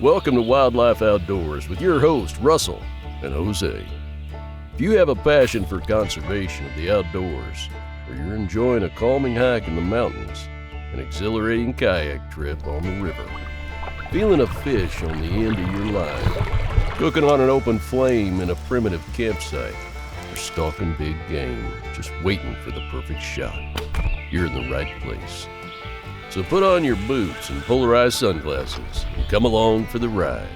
Welcome to Wildlife Outdoors with your host, Russell and Jose. If you have a passion for conservation of the outdoors, or you're enjoying a calming hike in the mountains, an exhilarating kayak trip on the river, feeling a fish on the end of your line, cooking on an open flame in a primitive campsite, or stalking big game, just waiting for the perfect shot, you're in the right place. So put on your boots and polarized sunglasses and come along for the ride.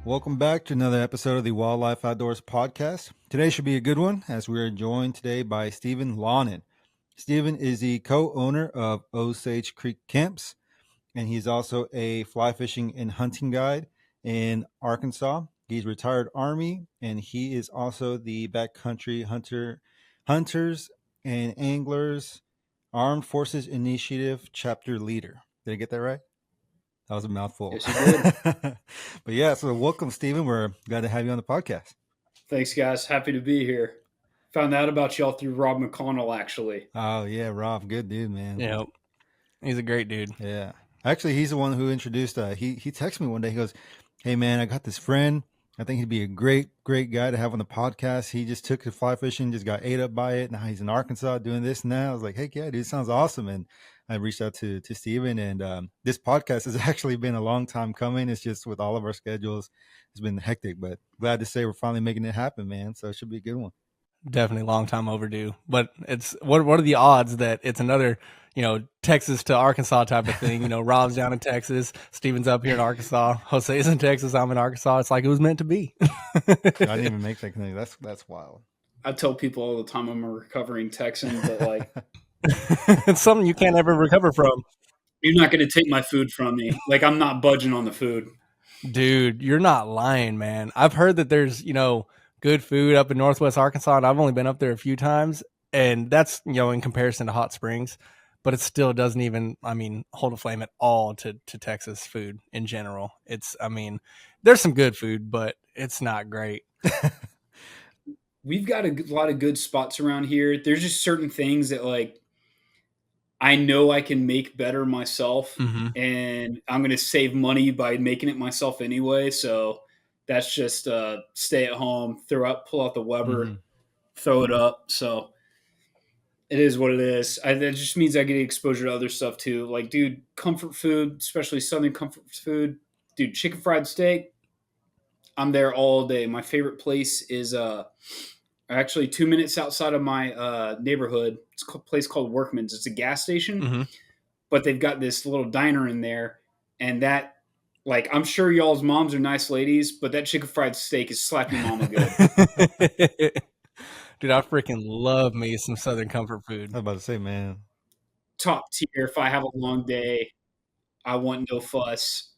Welcome back to another episode of the Wildlife Outdoors podcast. Today should be a good one as we are joined today by Stephen Lonon. Stephen is the co-owner of Osage Creek Camps, and he's also a fly fishing and hunting guide in Arkansas. He's retired Army, and he is also the backcountry hunters and anglers Armed Forces Initiative chapter leader. Did I get that right? That was a mouthful. Yes, you did. But yeah, so welcome, Stephen. We're glad to have you on the podcast. Thanks, guys. Happy to be here. Found out about y'all through Rob McConnell, actually. Oh, yeah, Rob. Good dude, man. Yeah, he's a great dude. Yeah. Actually, he's the one who introduced, he texted me one day. He goes, hey, man, I got this friend. I think he'd be a great guy to have on the podcast. He just took to fly fishing, just got ate up by it. Now he's in Arkansas doing this and that. I was like, hey, yeah, dude, sounds awesome. And I reached out to Stephen, and this podcast has actually been a long time coming. It's just with all of our schedules, it's been hectic, but glad to say we're finally making it happen, man. So it should be a good one. Definitely long time overdue. But it's what are the odds that it's another, Texas to Arkansas type of thing? Rob's down in Texas, Steven's up here in Arkansas, Jose's in Texas, I'm in Arkansas. It's like it was meant to be. I didn't even make that connection. That's wild. I tell people all the time I'm a recovering Texan, but like it's something you can't ever recover from. You're not going to take my food from me. Like, I'm not budging on the food. Dude, you're not lying, man. I've heard that there's, good food up in Northwest Arkansas, and I've only been up there a few times, and that's, in comparison to Hot Springs, but it still doesn't even, hold a flame at all to Texas food in general. There's some good food, but it's not great. We've got a lot of good spots around here. There's just certain things that, like, I know I can make better myself, and I'm going to save money by making it myself anyway, so that's just stay at home, pull out the Weber, throw it up. So it is what it is. That just means I get exposure to other stuff too. Like, dude, comfort food, especially Southern comfort food. Dude, chicken fried steak, I'm there all day. My favorite place is actually 2 minutes outside of my neighborhood. It's a place called Workman's. It's a gas station, but they've got this little diner in there, and that, like, I'm sure y'all's moms are nice ladies, but that chicken fried steak is slapping mama good. Dude, I freaking love me some Southern comfort food. I was about to say, man. Top tier. If I have a long day, I want no fuss.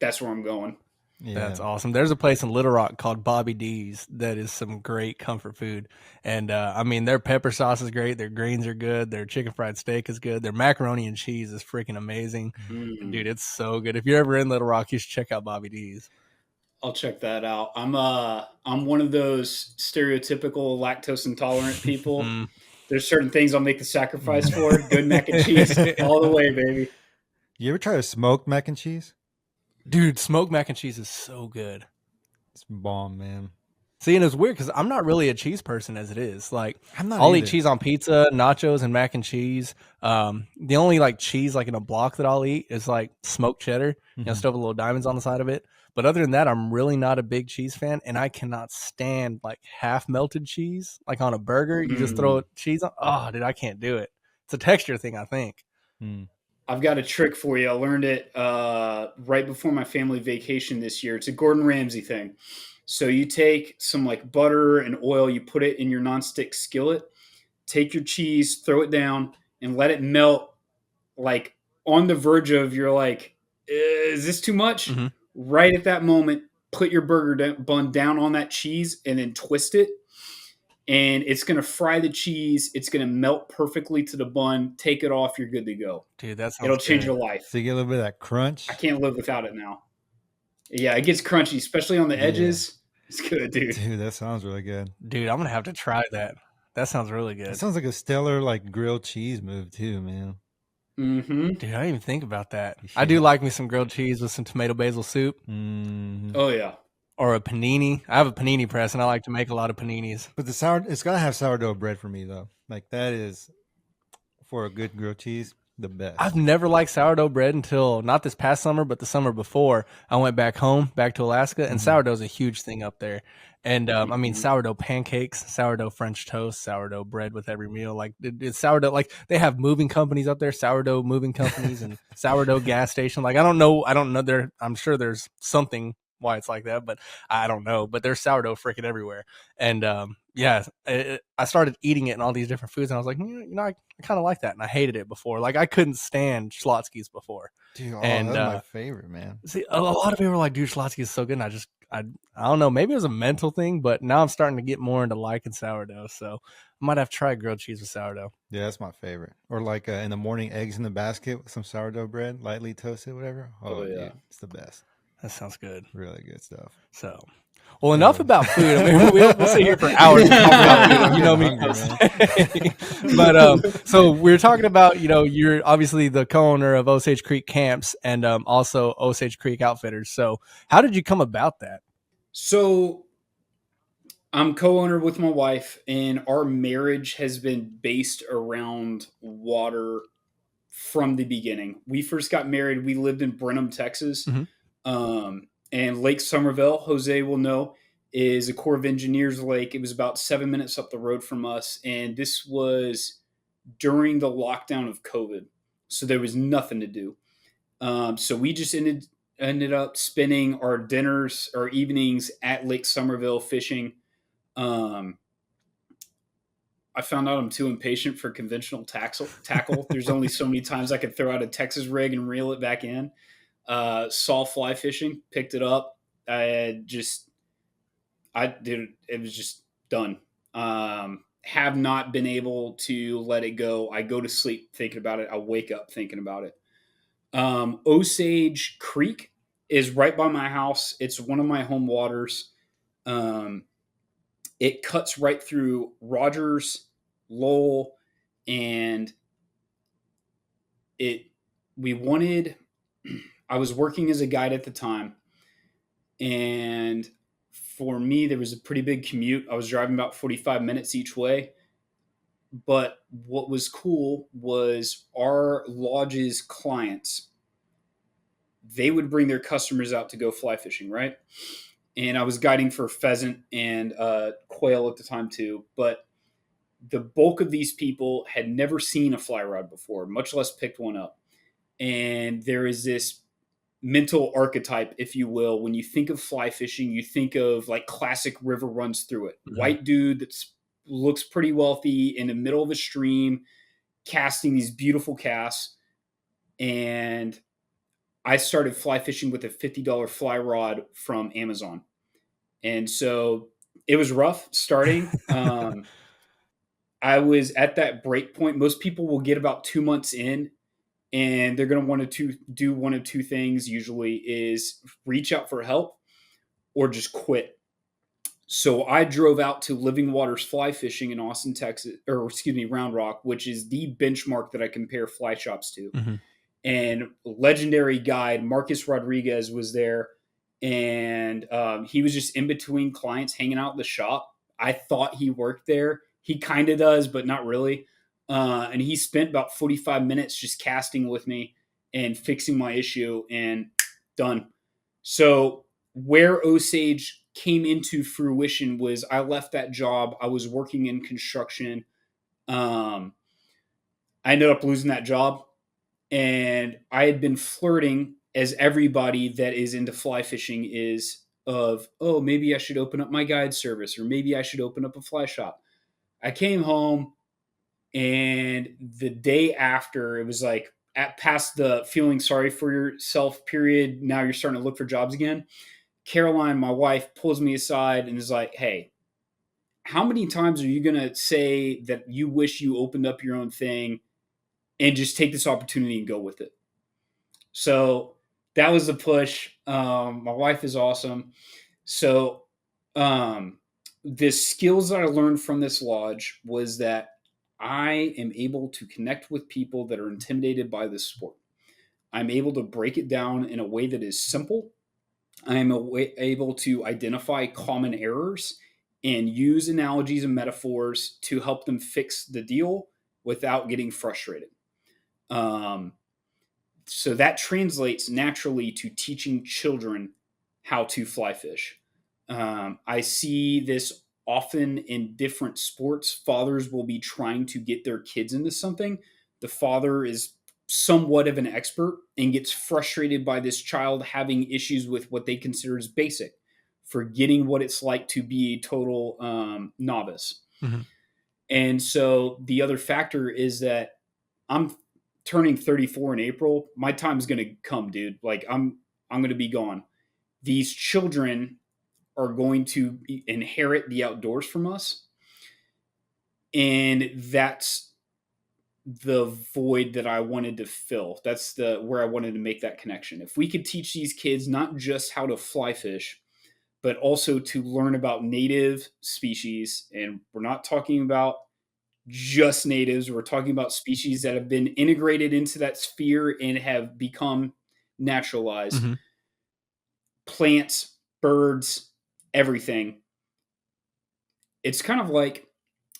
That's where I'm going. Yeah. That's awesome. There's a place in Little Rock called Bobby D's that is some great comfort food. And their pepper sauce is great. Their greens are good. Their chicken fried steak is good. Their macaroni and cheese is freaking amazing. Dude, it's so good. If you're ever in Little Rock, you should check out Bobby D's. I'll check that out. I'm one of those stereotypical lactose intolerant people. There's certain things I'll make the sacrifice for. Good mac and cheese all the way, baby. You ever try a smoked mac and cheese? Dude, smoked mac and cheese is so good. It's bomb, man. See, and it's weird because I'm not really a cheese person as it is. Like, I'll eat cheese on pizza, nachos, and mac and cheese. The only cheese in a block that I'll eat is smoked cheddar. Stuff with little diamonds on the side of it. But other than that, I'm really not a big cheese fan, and I cannot stand half melted cheese, on a burger. You just throw cheese on. Oh, dude, I can't do it. It's a texture thing, I think. I've got a trick for you. I learned it right before my family vacation this year. It's a Gordon Ramsay thing. So you take some butter and oil, you put it in your nonstick skillet, take your cheese, throw it down, and let it melt on the verge of is this too much? Right at that moment, put your burger bun down on that cheese and then twist it. And it's going to fry the cheese. It's going to melt perfectly to the bun. Take it off. You're good to go. Dude, it'll change your life. So you get a little bit of that crunch. I can't live without it now. Yeah, it gets crunchy, especially on the edges. It's good, dude. Dude, that sounds really good. Dude, I'm going to have to try that. That sounds really good. It sounds like a stellar grilled cheese move too, man. Mm-hmm. Dude, I didn't even think about that. I do like me some grilled cheese with some tomato basil soup. Oh yeah. Or a panini. I have a panini press, and I like to make a lot of paninis. But it's gotta have sourdough bread for me though. Like that is for a good grilled cheese, the best. I've never liked sourdough bread until not this past summer, but the summer before. I went back to Alaska, and sourdough is a huge thing up there. And I mean, sourdough pancakes, sourdough French toast, sourdough bread with every meal. Like it's sourdough. Like they have moving companies up there, sourdough moving companies, and sourdough gas station. Like I don't know. There. I'm sure there's something why it's like that, but I don't know. But there's sourdough freaking everywhere. And yeah, I started eating it in all these different foods, and I was like, I kind of like that, and I hated it before. Like I couldn't stand Schlotzsky's before. Dude, and that's my favorite, man. See, a lot of people were like, dude, Schlotzsky is so good, and I don't know, maybe it was a mental thing, but now I'm starting to get more into liking sourdough, so I might have to try grilled cheese with sourdough. Yeah, that's my favorite. Or like in the morning, eggs in the basket with some sourdough bread, lightly toasted, whatever. Oh yeah, dude, it's the best. That sounds good. Really good stuff. So, well, enough about food. I mean, we'll sit here for hours and talk about food. You know me. But so we're talking about, you're obviously the co-owner of Osage Creek Camps and also Osage Creek Outfitters. So how did you come about that? So I'm co-owner with my wife, and our marriage has been based around water from the beginning. We first got married. We lived in Brenham, Texas. Mm-hmm. And Lake Somerville, Jose will know, is a Corps of Engineers lake. It was about 7 minutes up the road from us. And this was during the lockdown of COVID. So there was nothing to do. So we just ended up spending our dinners or evenings at Lake Somerville fishing. I found out I'm too impatient for conventional tackle. There's only so many times I could throw out a Texas rig and reel it back in. Saw fly fishing, picked it up. It was just done. Have not been able to let it go. I go to sleep thinking about it. I wake up thinking about it. Osage Creek is right by my house. It's one of my home waters. It cuts right through Rogers, Lowell, and I was working as a guide at the time, and for me, there was a pretty big commute. I was driving about 45 minutes each way. But what was cool was our lodge's clients, they would bring their customers out to go fly fishing, right? And I was guiding for pheasant and quail at the time too. But the bulk of these people had never seen a fly rod before, much less picked one up. And there is this mental archetype, if you will. When you think of fly fishing, you think of like classic river runs through it. Mm-hmm. White dude that looks pretty wealthy in the middle of a stream, casting these beautiful casts. And I started fly fishing with a $50 fly rod from Amazon. And so it was rough starting. I was at that break point. Most people will get about 2 months in, and they're going to want to do one of two things usually, is reach out for help or just quit. So I drove out to Living Waters Fly Fishing in Austin, Texas, Round Rock, which is the benchmark that I compare fly shops to. Mm-hmm. And legendary guide Marcus Rodriguez was there, and he was just in between clients hanging out in the shop. I thought he worked there. He kind of does, but not really. And he spent about 45 minutes just casting with me and fixing my issue, and done. So where Osage came into fruition was I left that job. I was working in construction. I ended up losing that job, and I had been flirting, as everybody that is into fly fishing is, of, oh, maybe I should open up my guide service, or maybe I should open up a fly shop. I came home, and the day after, it was like past the feeling sorry for yourself period. Now you're starting to look for jobs again. Caroline, my wife, pulls me aside and is like, hey, how many times are you going to say that you wish you opened up your own thing and just take this opportunity and go with it? So that was the push. My wife is awesome. So the skills that I learned from this lodge was that I am able to connect with people that are intimidated by this sport. I'm able to break it down in a way that is simple. I am able to identify common errors and use analogies and metaphors to help them fix the deal without getting frustrated. Um, so that translates naturally to teaching children how to fly fish. I see this often in different sports. Fathers will be trying to get their kids into something. The father is somewhat of an expert and gets frustrated by this child having issues with what they consider as basic, forgetting what it's like to be a total novice. Mm-hmm. And so the other factor is that I'm turning 34 in April. My time is going to come, dude. Like I'm going to be gone. These children are going to inherit the outdoors from us. And that's the void that I wanted to fill. That's where I wanted to make that connection. If we could teach these kids not just how to fly fish, but also to learn about native species, and we're not talking about just natives, we're talking about species that have been integrated into that sphere and have become naturalized. Mm-hmm. Plants, birds, everything. It's kind of like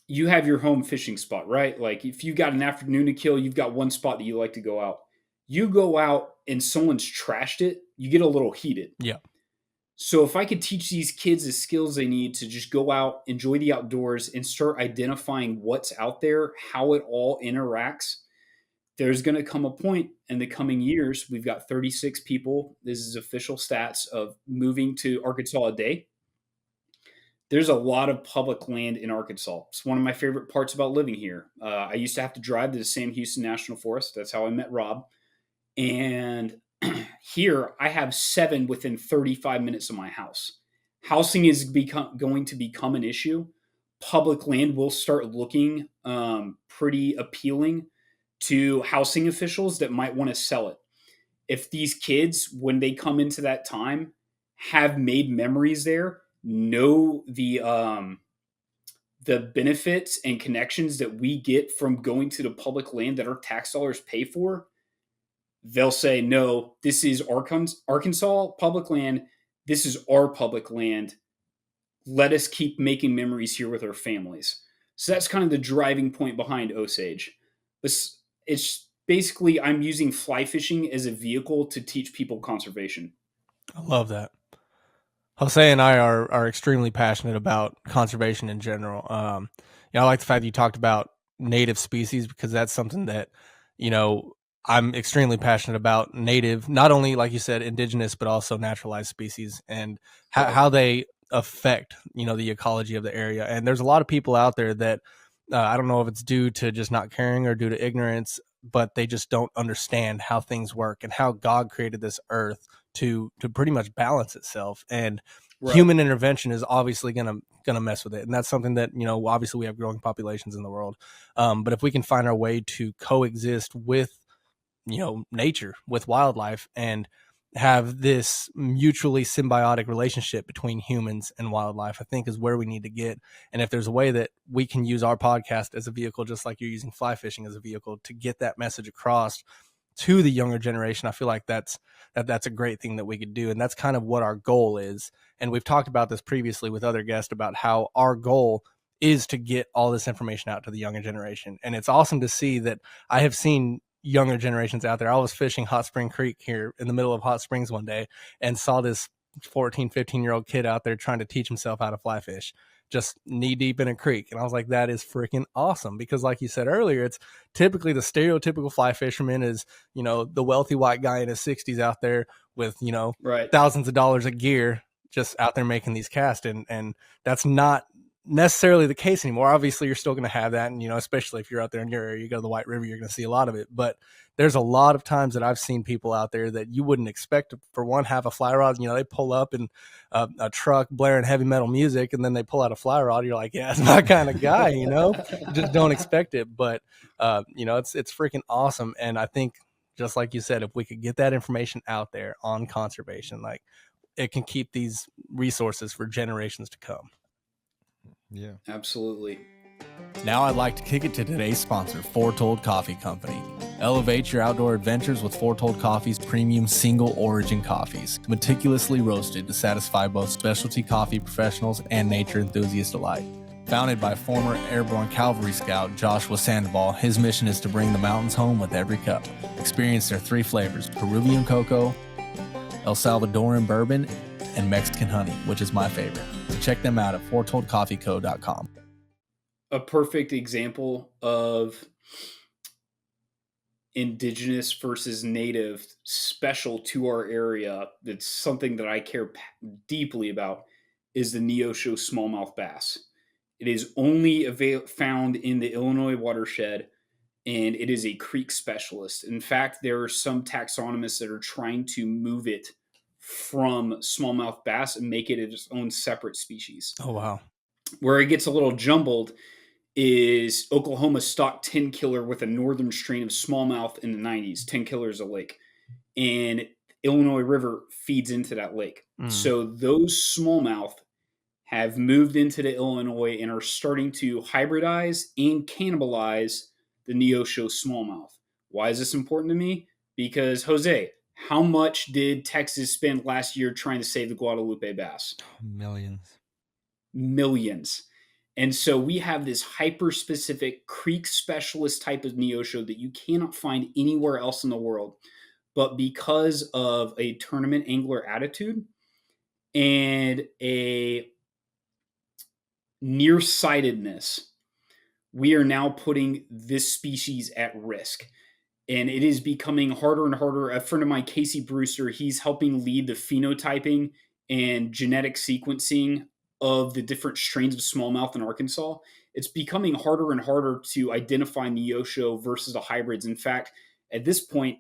you have your home fishing spot, right? Like if you've got an afternoon to kill, you've got one spot that you like to go out. You go out and someone's trashed it, you get a little heated. Yeah. So if I could teach these kids the skills they need to just go out, enjoy the outdoors, and start identifying what's out there, how it all interacts, there's going to come a point in the coming years. We've got 36 people. This is official stats of moving to Arkansas a day. There's a lot of public land in Arkansas. It's one of my favorite parts about living here. I used to have to drive to the Sam Houston National Forest. That's how I met Rob. And here I have 7 within 35 minutes of my house. Housing is going to become an issue. Public land will start looking pretty appealing to housing officials that might want to sell it. If these kids, when they come into that time, have made memories there, know the benefits and connections that we get from going to the public land that our tax dollars pay for, they'll say, no, this is Arkansas public land. This is our public land. Let us keep making memories here with our families. So that's kind of the driving point behind Osage. It's basically I'm using fly fishing as a vehicle to teach people conservation. I love that. Jose and I are extremely passionate about conservation in general. I like the fact that you talked about native species, because that's something that, I'm extremely passionate about. Native, not only, like you said, indigenous, but also naturalized species, and how they affect, the ecology of the area. And there's a lot of people out there that I don't know if it's due to just not caring or due to ignorance, but they just don't understand how things work and how God created this earth to pretty much balance itself. And human intervention is obviously gonna mess with it. And that's something that, obviously we have growing populations in the world. But if we can find our way to coexist with, nature, with wildlife, and have this mutually symbiotic relationship between humans and wildlife, I think is where we need to get. And if there's a way that we can use our podcast as a vehicle, just like you're using fly fishing as a vehicle, to get that message across to the younger generation, I feel like that's a great thing that we could do. And that's kind of what our goal is. And we've talked about this previously with other guests about how our goal is to get all this information out to the younger generation. And it's awesome to see that I have seen younger generations out there. I was fishing Hot Spring Creek here in the middle of Hot Springs one day and saw this 14, 15-year-old kid out there trying to teach himself how to fly fish, just knee deep in a creek. And I was like, that is freaking awesome. Because like you said earlier, it's typically the stereotypical fly fisherman is, the wealthy white guy in his 60s out there with, thousands of dollars of gear, just out there making these casts. And that's not necessarily the case anymore. Obviously you're still going to have that, and especially if you're out there in your area, you go to the White River, you're going to see a lot of it. But there's a lot of times that I've seen people out there that you wouldn't expect to, for one, have a fly rod. They pull up in a truck blaring heavy metal music, and then they pull out a fly rod. You're like, yeah, it's my kind of guy. You just don't expect it. But it's freaking awesome. And I think, just like you said, if we could get that information out there on conservation, like, it can keep these resources for generations to come. Yeah, absolutely. Now I'd like to kick it to today's sponsor, Foretold Coffee Company. Elevate your outdoor adventures with Foretold Coffee's premium single origin coffees, meticulously roasted to satisfy both specialty coffee professionals and nature enthusiasts alike. Founded by former airborne cavalry scout Joshua Sandoval, his mission is to bring the mountains home with every cup. Experience their 3 flavors, Peruvian cocoa, El Salvadoran bourbon, and Mexican honey, which is my favorite. So check them out at foretoldcoffeeco.com. A perfect example of indigenous versus native special to our area, that's something that I care deeply about, is the Neosho smallmouth bass. It is only found in the Illinois watershed, and it is a creek specialist. In fact, there are some taxonomists that are trying to move it from smallmouth bass and make it its own separate species. Oh, wow. Where it gets a little jumbled is Oklahoma stocked 10 killer with a northern strain of smallmouth in the 90s. 10 killer is a lake. And Illinois River feeds into that lake. So those smallmouth have moved into the Illinois and are starting to hybridize and cannibalize the Neosho smallmouth. Why is this important to me? Because, Jose, how much did Texas spend last year trying to save the Guadalupe bass? Millions. And so we have this hyper-specific creek specialist type of Neosho that you cannot find anywhere else in the world. But because of a tournament angler attitude and a nearsightedness, we are now putting this species at risk. And it is becoming harder and harder. A friend of mine, Casey Brewster, he's helping lead the phenotyping and genetic sequencing of the different strains of smallmouth in Arkansas. It's becoming harder and harder to identify Neosho versus the hybrids. In fact, at this point,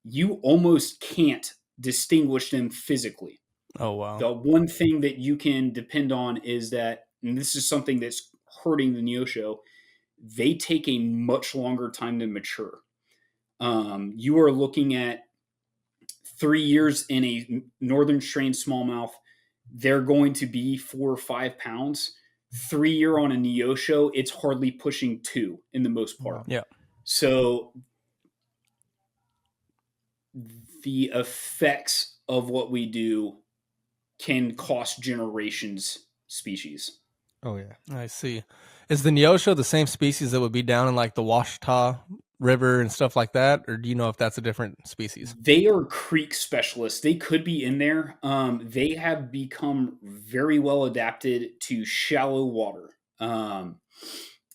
you almost can't distinguish them physically. Oh, wow. The one thing that you can depend on is that, and this is something that's hurting the Neosho, they take a much longer time to mature. You are looking at 3 years in a northern strain smallmouth. They're going to be 4 or 5 pounds. 3 year on a Neosho, it's hardly pushing 2 in the most part. Yeah. So the effects of what we do can cost generations species. Oh, yeah. I see. Is the Neosho the same species that would be down in like the Washita River and stuff like that? Or do you know if that's a different species? They are creek specialists. They could be in there. They have become very well adapted to shallow water.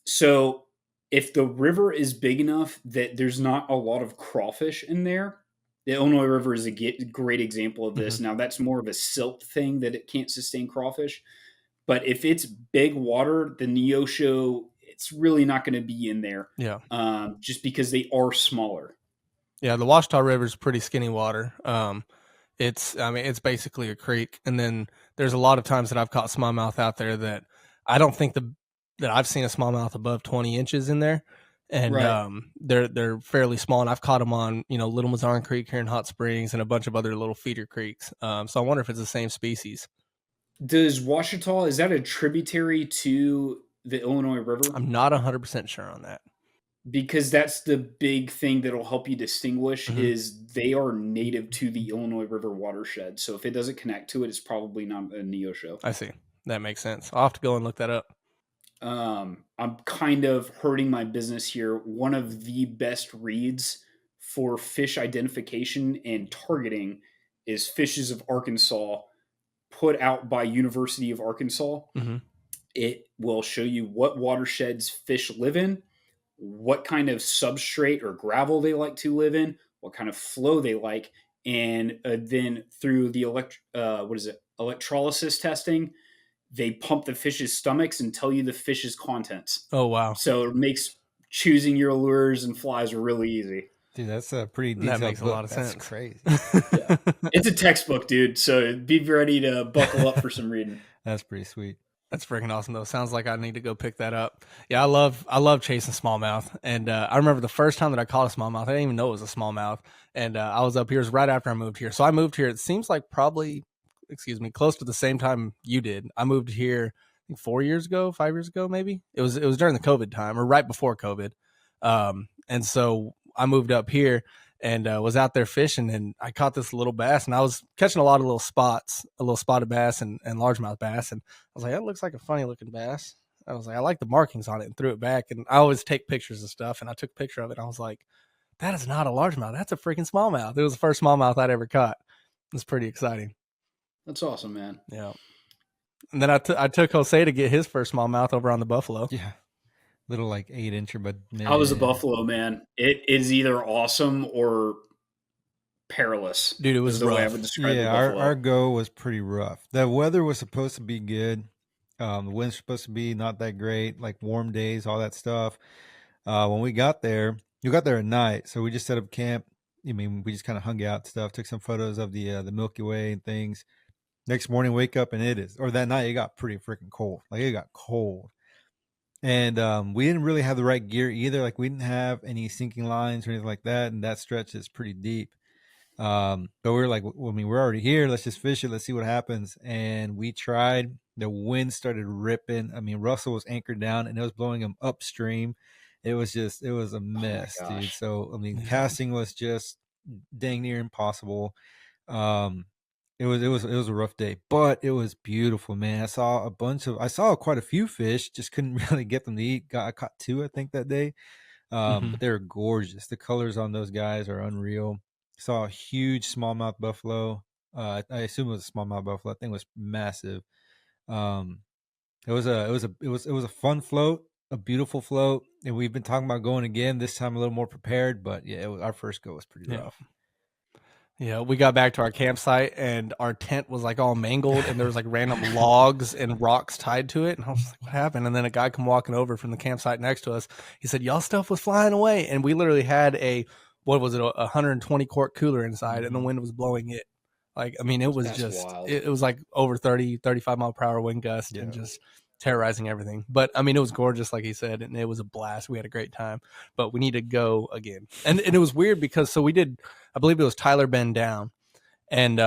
So if the river is big enough that there's not a lot of crawfish in there, the Illinois River is a great example of this. Now, that's more of a silt thing that it can't sustain crawfish. But if it's big water, the Neosho, it's really not going to be in there. Yeah. Just because they are smaller. Yeah, the Washita River is pretty skinny water. It's basically a creek. And then there's a lot of times that I've caught smallmouth out there that I don't think that I've seen a smallmouth above 20 inches in there. And Right. They're fairly small. And I've caught them on, Little Mazarn Creek here in Hot Springs and a bunch of other little feeder creeks. So I wonder if it's the same species. Does Washita, is that a tributary to the Illinois River? I'm not 100% sure on that. Because that's the big thing that'll help you distinguish is they are native to the Illinois River watershed. So if it doesn't connect to it, it's probably not a Neosho. I see. That makes sense. I'll have to go and look that up. I'm kind of hurting my business here. One of the best reads for fish identification and targeting is Fishes of Arkansas, put out by University of Arkansas. It will show you what watersheds fish live in, what kind of substrate or gravel they like to live in, what kind of flow they like, and then through the electrolysis testing, they pump the fish's stomachs and tell you the fish's contents. Oh, wow. So it makes choosing your lures and flies really easy. Dude, that's a pretty detailed That makes book. a lot of That's sense. crazy. Yeah. It's a textbook, dude. So be ready to buckle up for some reading. That's pretty sweet. That's freaking awesome, though. Sounds like I need to go pick that up. Yeah, I love chasing smallmouth. And I remember the first time that I caught a smallmouth, I didn't even know it was a smallmouth. And I was up here, it was right after I moved here. So I moved here, it seems like probably, close to the same time you did. I moved here 5 years ago, maybe. It was during the COVID time or right before COVID. And so I moved up here and was out there fishing, and I caught this little bass, and I was catching a lot of little spots, a little spotted bass and largemouth bass. And I was like, that looks like a funny looking bass. I was like, I like the markings on it, and threw it back. And I always take pictures of stuff, and I took a picture of it. And I was like, that is not a largemouth. That's a freaking smallmouth. It was the first smallmouth I'd ever caught. It was pretty exciting. That's awesome, man. Yeah. And then I took Jose to get his first smallmouth over on the Buffalo. Yeah. Little like 8-incher, but man. I was a Buffalo, man. It is either awesome or perilous. Dude, it was the rough. way I would describe yeah, our go was pretty rough. The weather was supposed to be good. The wind's supposed to be not that great, like warm days, all that stuff. When we got there at night, so we just set up camp. I mean, we just kind of hung out and stuff, took some photos of the Milky Way and things. Next morning, wake up and that night it got pretty freaking cold. Like it got cold. And we didn't really have the right gear either. Like we didn't have any sinking lines or anything like that. And that stretch is pretty deep. But we were like, well, I mean, we're already here. Let's just fish it. Let's see what happens. And we tried. The wind started ripping. I mean, Russell was anchored down and it was blowing him upstream. It was a mess, dude. So, I mean, casting was just dang near impossible. It was a rough day, but it was beautiful, man. I saw quite a few fish, just couldn't really get them to eat. I caught 2, I think, that day. But they were gorgeous. The colors on those guys are unreal. Saw a huge smallmouth buffalo. I assume it was a smallmouth buffalo. That thing was massive. It was a fun float, a beautiful float, and we've been talking about going again. This time a little more prepared, but yeah, our first go was pretty rough. Yeah, we got back to our campsite and our tent was like all mangled and there was like random logs and rocks tied to it. And I was like, what happened? And then a guy come walking over from the campsite next to us. He said, y'all stuff was flying away. And we literally had a 120 quart cooler inside and the wind was blowing it. Like, I mean, it was it was like over 30, 35 mile per hour wind gust and just terrorizing everything. But I mean, it was gorgeous, like he said, and it was a blast. We had a great time, but we need to go again. And it was weird because we did, I believe it was Tyler Bend down, and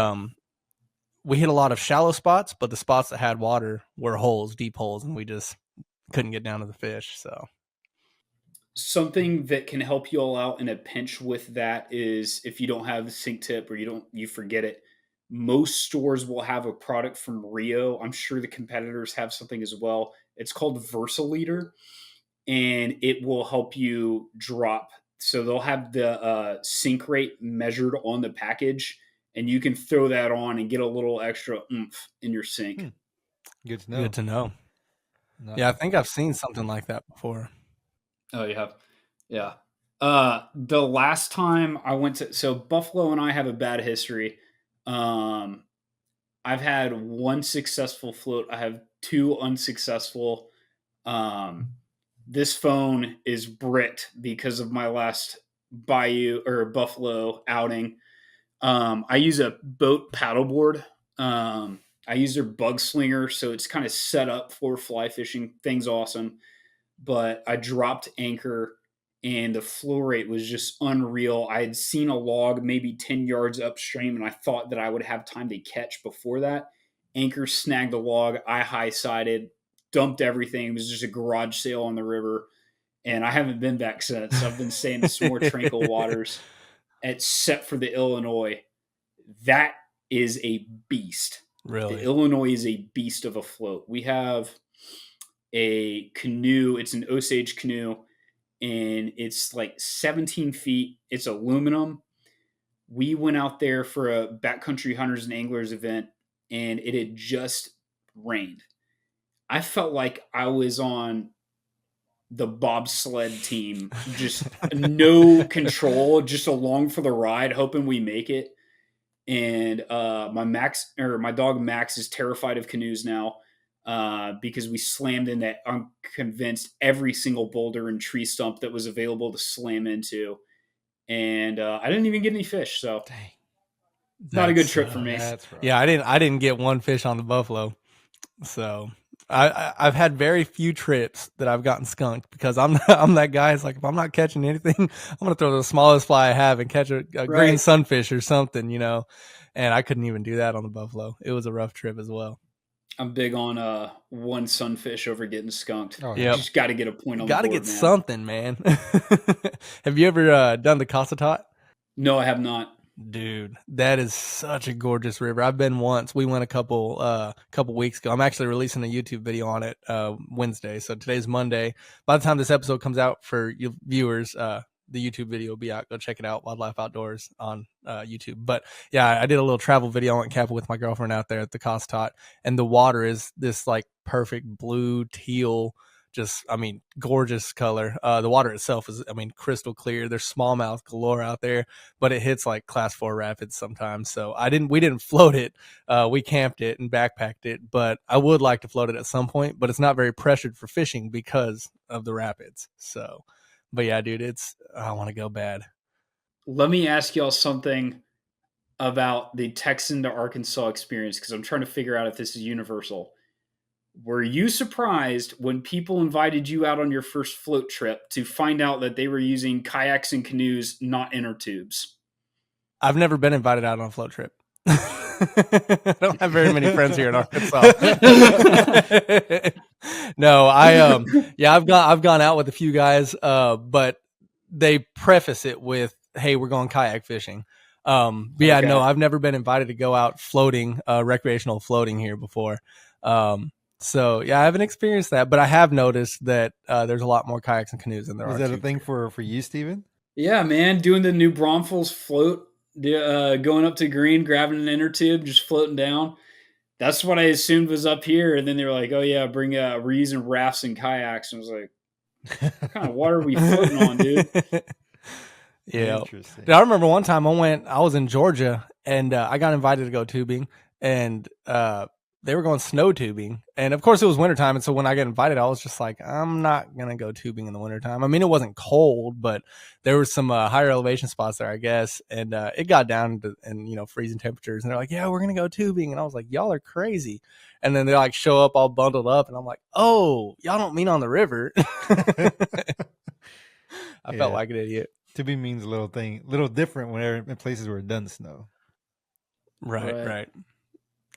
we hit a lot of shallow spots, but the spots that had water were holes, deep holes, and we just couldn't get down to the fish. So something that can help you all out in a pinch with that is if you don't have the sink tip or you forget it, most stores will have a product from Rio. I'm sure the competitors have something as well. It's called VersaLeader, and it will help you drop. So they'll have the sink rate measured on the package, and you can throw that on and get a little extra oomph in your sink. Good to know. Good to know. Yeah, I think I've seen something like that before. Oh, you have? Yeah. The last time I went to, so Buffalo and I have a bad history. I've had 1 successful float. I have 2 unsuccessful. This phone is bricked because of my last Bayou or Buffalo outing. I use a boat paddleboard. I use their bug slinger, so it's kind of set up for fly fishing. Thing's awesome. But I dropped anchor and the flow rate was just unreal. I had seen a log maybe 10 yards upstream, and I thought that I would have time to catch before that. Anchor snagged the log. I high-sided, dumped everything. It was just a garage sale on the river, and I haven't been back since. I've been staying in some more tranquil waters, except for the Illinois. That is a beast. Really? The Illinois is a beast of a float. We have a canoe. It's an Osage canoe, and it's like 17 feet. It's aluminum. We went out there for a backcountry hunters and anglers event, and it had just rained. I felt like I was on the bobsled team, just no control, just along for the ride, hoping we make it. And my dog Max is terrified of canoes now. Because we slammed in that, I'm convinced, every single boulder and tree stump that was available to slam into. And I didn't even get any fish. So not a good trip for me. Yeah, I didn't get 1 fish on the Buffalo. So I've had very few trips that I've gotten skunked because I'm that guy. It's like, if I'm not catching anything, I'm going to throw the smallest fly I have and catch a green sunfish or something, And I couldn't even do that on the Buffalo. It was a rough trip as well. I'm big on one sunfish over getting skunked. Oh, You yeah. Yep. just got to get a point on the Got to board, get man. something, man. Have you ever done the Tot? No, I have not. Dude, that is such a gorgeous river. I've been once. We went a couple weeks ago. I'm actually releasing a YouTube video on it Wednesday. So today's Monday. By the time this episode comes out for you viewers, the YouTube video will be out. Go check it out, Wildlife Outdoors on YouTube. But yeah, I did a little travel video. I went camping with my girlfriend out there at the Tot, and the water is this like perfect blue teal, just, I mean, gorgeous color. The water itself is, I mean, crystal clear. There's smallmouth galore out there, but it hits like class 4 rapids sometimes. So we didn't float it. We camped it and backpacked it, but I would like to float it at some point, but it's not very pressured for fishing because of the rapids. So, but yeah, dude, I want to go bad. Let me ask y'all something about the Texan to Arkansas experience, because I'm trying to figure out if this is universal. Were you surprised when people invited you out on your first float trip to find out that they were using kayaks and canoes, not inner tubes? I've never been invited out on a float trip. I don't have very many friends here in Arkansas. No, I've gone out with a few guys, but they preface it with, "Hey, we're going kayak fishing." But yeah, Okay. no, I've never been invited to go out floating, recreational floating here before. So yeah, I haven't experienced that, but I have noticed that there's a lot more kayaks and canoes than there are. Is that a thing for you, Stephen? Yeah, man, doing the New Braunfels float, going up to green, grabbing an inner tube, just floating down. That's what I assumed was up here, and then they were like, "Oh yeah, we're using rafts and kayaks." And I was like, "What kind of water are we floating on, dude?" Yeah. Interesting. Dude, I remember one time I was in Georgia and I got invited to go tubing, and they were going snow tubing. And of course it was wintertime. And so when I got invited, I was just like, I'm not going to go tubing in the wintertime. I mean, it wasn't cold, but there were some higher elevation spots there, I guess. And it got down to, freezing temperatures. And they're like, yeah, we're going to go tubing. And I was like, y'all are crazy. And then they like show up all bundled up. And I'm like, oh, y'all don't mean on the river. I felt like an idiot. Tubing means a little different whenever in places where it doesn't snow. Right.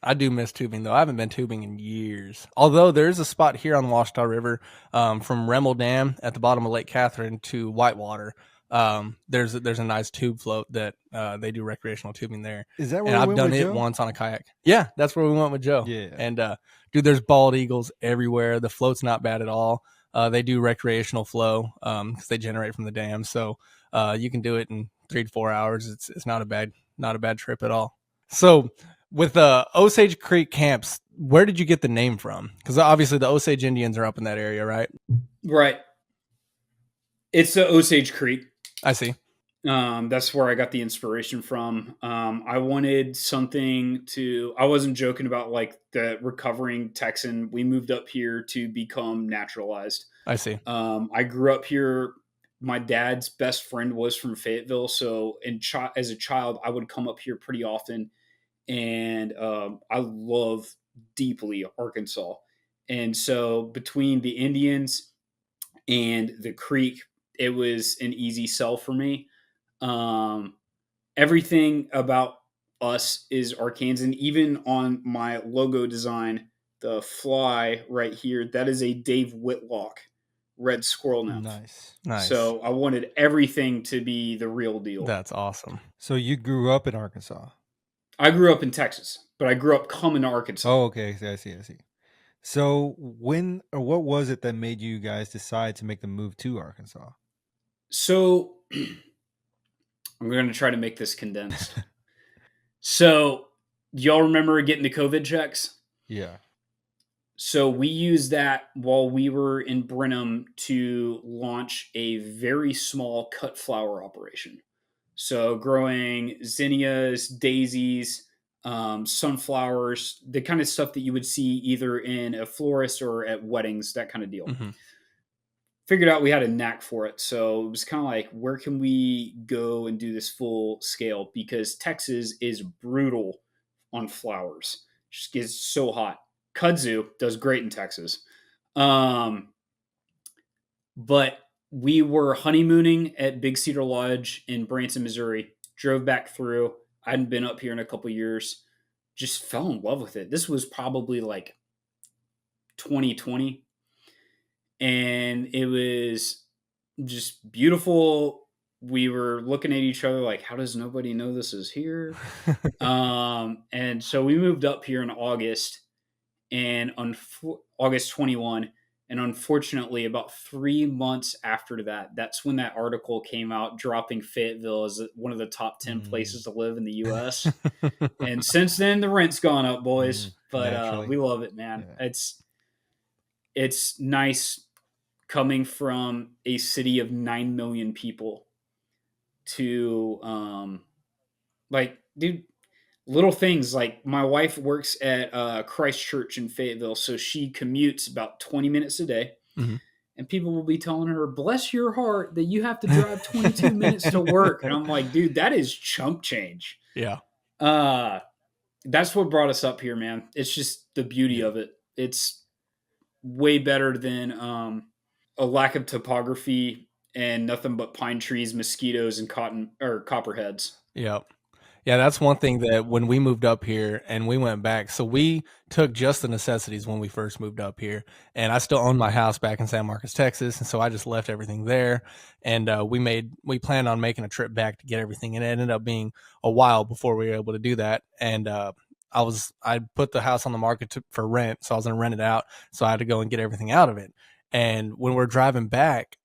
I do miss tubing though. I haven't been tubing in years. Although there's a spot here on the Washita River, from Remmel Dam at the bottom of Lake Catherine to Whitewater. There's a nice tube float that they do recreational tubing there. Is that where and we I've went done with it Joe? once on a kayak. Yeah, that's where we went with Joe. Yeah. And dude, there's bald eagles everywhere. The float's not bad at all. They do recreational flow because they generate from the dam. So you can do it in 3 to 4 hours. It's not a bad trip at all. So with Osage Creek camps, where did you get the name from? Because obviously the Osage Indians are up in that area, right? Right. It's the Osage Creek. I see. That's where I got the inspiration from. I wanted something I wasn't joking about like the recovering Texan. We moved up here to become naturalized. I see. I grew up here. My dad's best friend was from Fayetteville. So as a child, I would come up here pretty often. And I love deeply Arkansas. And so between the Indians and the Creek, it was an easy sell for me. Everything about us is Arkansan. Even on my logo design, the fly right here, that is a Dave Whitlock red squirrel nymph. Nice. So I wanted everything to be the real deal. That's awesome. So you grew up in Arkansas? I grew up in Texas, but I grew up coming to Arkansas. Oh, okay. I see. So when or what was it that made you guys decide to make the move to Arkansas? So I'm going to try to make this condensed. So y'all remember getting the COVID checks? Yeah. So we used that while we were in Brenham to launch a very small cut flower operation. So growing zinnias, daisies, sunflowers, the kind of stuff that you would see either in a florist or at weddings, that kind of deal. Mm-hmm. Figured out we had a knack for it. So it was kind of like, where can we go and do this full scale? Because Texas is brutal on flowers. It just gets so hot. Kudzu does great in Texas. But we were honeymooning at Big Cedar Lodge in Branson, Missouri. Drove back through. I hadn't been up here in a couple years. Just fell in love with it. This was probably like 2020, and it was just beautiful. We were looking at each other like, how does nobody know this is here? And so we moved up here in August, and August 21. And unfortunately, about 3 months after that, that's when that article came out dropping Fayetteville as one of the top 10 places to live in the U.S. And since then, the rent's gone up, boys. But we love it, man. Yeah. It's nice coming from a city of 9 million people to like, dude, little things like my wife works at Christ Church in Fayetteville, so she commutes about 20 minutes a day. Mm-hmm. And people will be telling her, bless your heart that you have to drive 22 minutes to work. And I'm like, dude, that is chump change. Yeah. That's what brought us up here, man. It's just the beauty of it. It's way better than a lack of topography and nothing but pine trees, mosquitoes, and copperheads. Yeah. Yeah, that's one thing that when we moved up here and we went back, so we took just the necessities when we first moved up here. And I still own my house back in San Marcos, Texas. And so I just left everything there. And we planned on making a trip back to get everything. And it ended up being a while before we were able to do that. And I put the house on the market for rent. So I was going to rent it out. So I had to go and get everything out of it. And when we're driving back,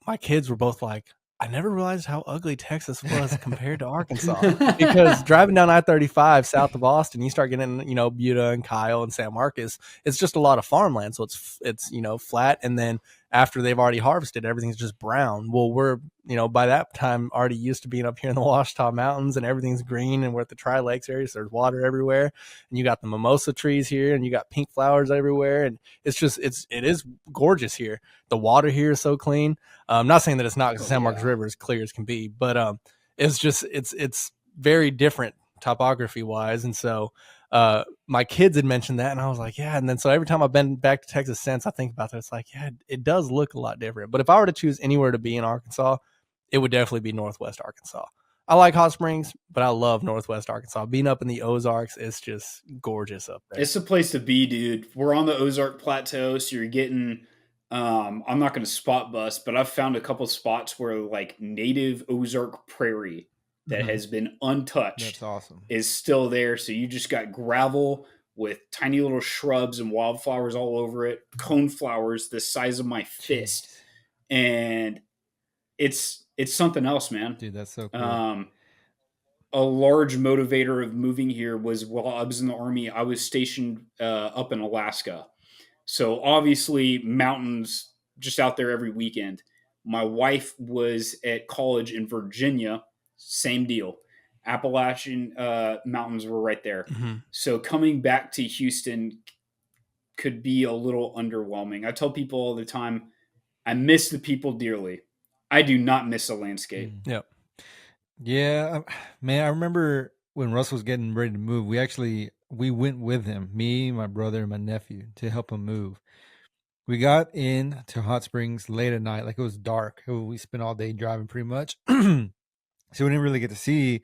my kids were both like, I never realized how ugly Texas was compared to Arkansas, because driving down I-35 south of Austin, you start getting, Buda and Kyle and San Marcos. It's just a lot of farmland. So it's flat. And then after they've already harvested, everything's just brown. Well, we're, by that time already used to being up here in the Ouachita Mountains, and everything's green, and we're at the Tri-Lakes area. So there's water everywhere, and you got the mimosa trees here, and you got pink flowers everywhere. And it is gorgeous here. The water here is so clean. I'm not saying that it's not, because San Marcos River is clear as can be, but it's very different topography wise. And so my kids had mentioned that, and I was like, yeah. And then so every time I've been back to Texas since, I think about that. It's like, yeah, it does look a lot different. But if I were to choose anywhere to be in Arkansas, it would definitely be Northwest Arkansas. I like hot springs, but I love Northwest Arkansas. Being up in the Ozarks, it's just gorgeous up there. It's the place to be, dude. We're on the Ozark Plateau, so you're getting I'm not going to spot bust, but I've found a couple spots where like native Ozark prairie that has been untouched. That's awesome. Is still there. So you just got gravel with tiny little shrubs and wildflowers all over it, cone flowers the size of my fist. Jeez. And it's something else, man. Dude, that's so cool. A large motivator of moving here was while I was in the Army, I was stationed up in Alaska. So obviously mountains just out there every weekend. My wife was at college in Virginia, same deal. Appalachian mountains were right there. Mm-hmm. So coming back to Houston could be a little underwhelming. I tell people all the time, I miss the people dearly. I do not miss the landscape. Yep. Yeah, man, I remember when Russ was getting ready to move, we went with him, me, my brother, and my nephew, to help him move. We got in to Hot Springs late at night, like it was dark. We spent all day driving pretty much. So we didn't really get to see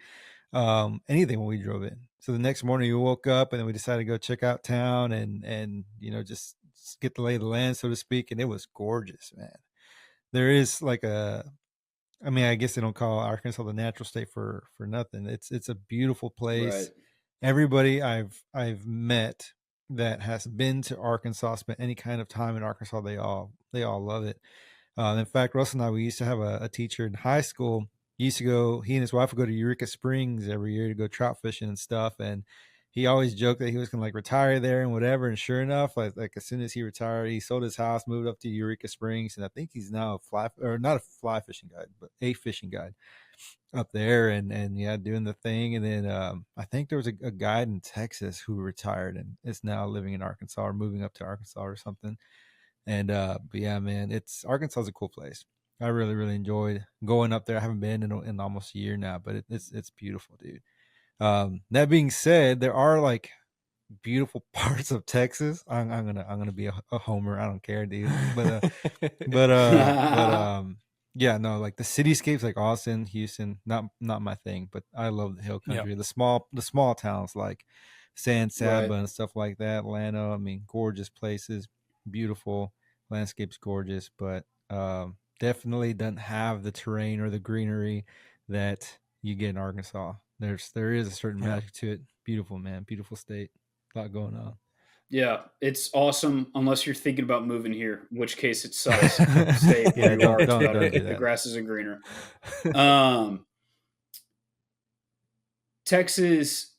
anything when we drove in. So the next morning we woke up, and then we decided to go check out town and just get the lay of the land, so to speak. And it was gorgeous, man. There is like I guess they don't call Arkansas the natural state for nothing. It's a beautiful place. Right. Everybody I've met that has been to Arkansas, spent any kind of time in Arkansas, they all love it. In fact, Russ and I, we used to have a teacher in high school. He and his wife would go to Eureka Springs every year to go trout fishing and stuff. And he always joked that he was going to like retire there and whatever. And sure enough, like as soon as he retired, he sold his house, moved up to Eureka Springs. And I think he's now not a fly fishing guide, but a fishing guide up there. And yeah, doing the thing. And then I think there was a guide in Texas who retired and is now living in Arkansas or moving up to Arkansas or something. And but yeah, man, Arkansas is a cool place. I really, really enjoyed going up there. I haven't been in almost a year now, but it's beautiful, dude. That being said, there are like beautiful parts of Texas. I'm gonna be a homer. I don't care, dude. Yeah, no, like the cityscapes, like Austin, Houston, not my thing. But I love the hill country, the small towns like San Saba and stuff like that. Atlanta, I mean, gorgeous places. beautiful. Landscape's gorgeous, but definitely doesn't have the terrain or the greenery that you get in Arkansas. There is a certain magic to it. Beautiful, man. Beautiful state. A lot going on. Yeah, it's awesome unless you're thinking about moving here, in which case it sucks. Stay where you are. It's don't better. do The that. grass isn't greener. Texas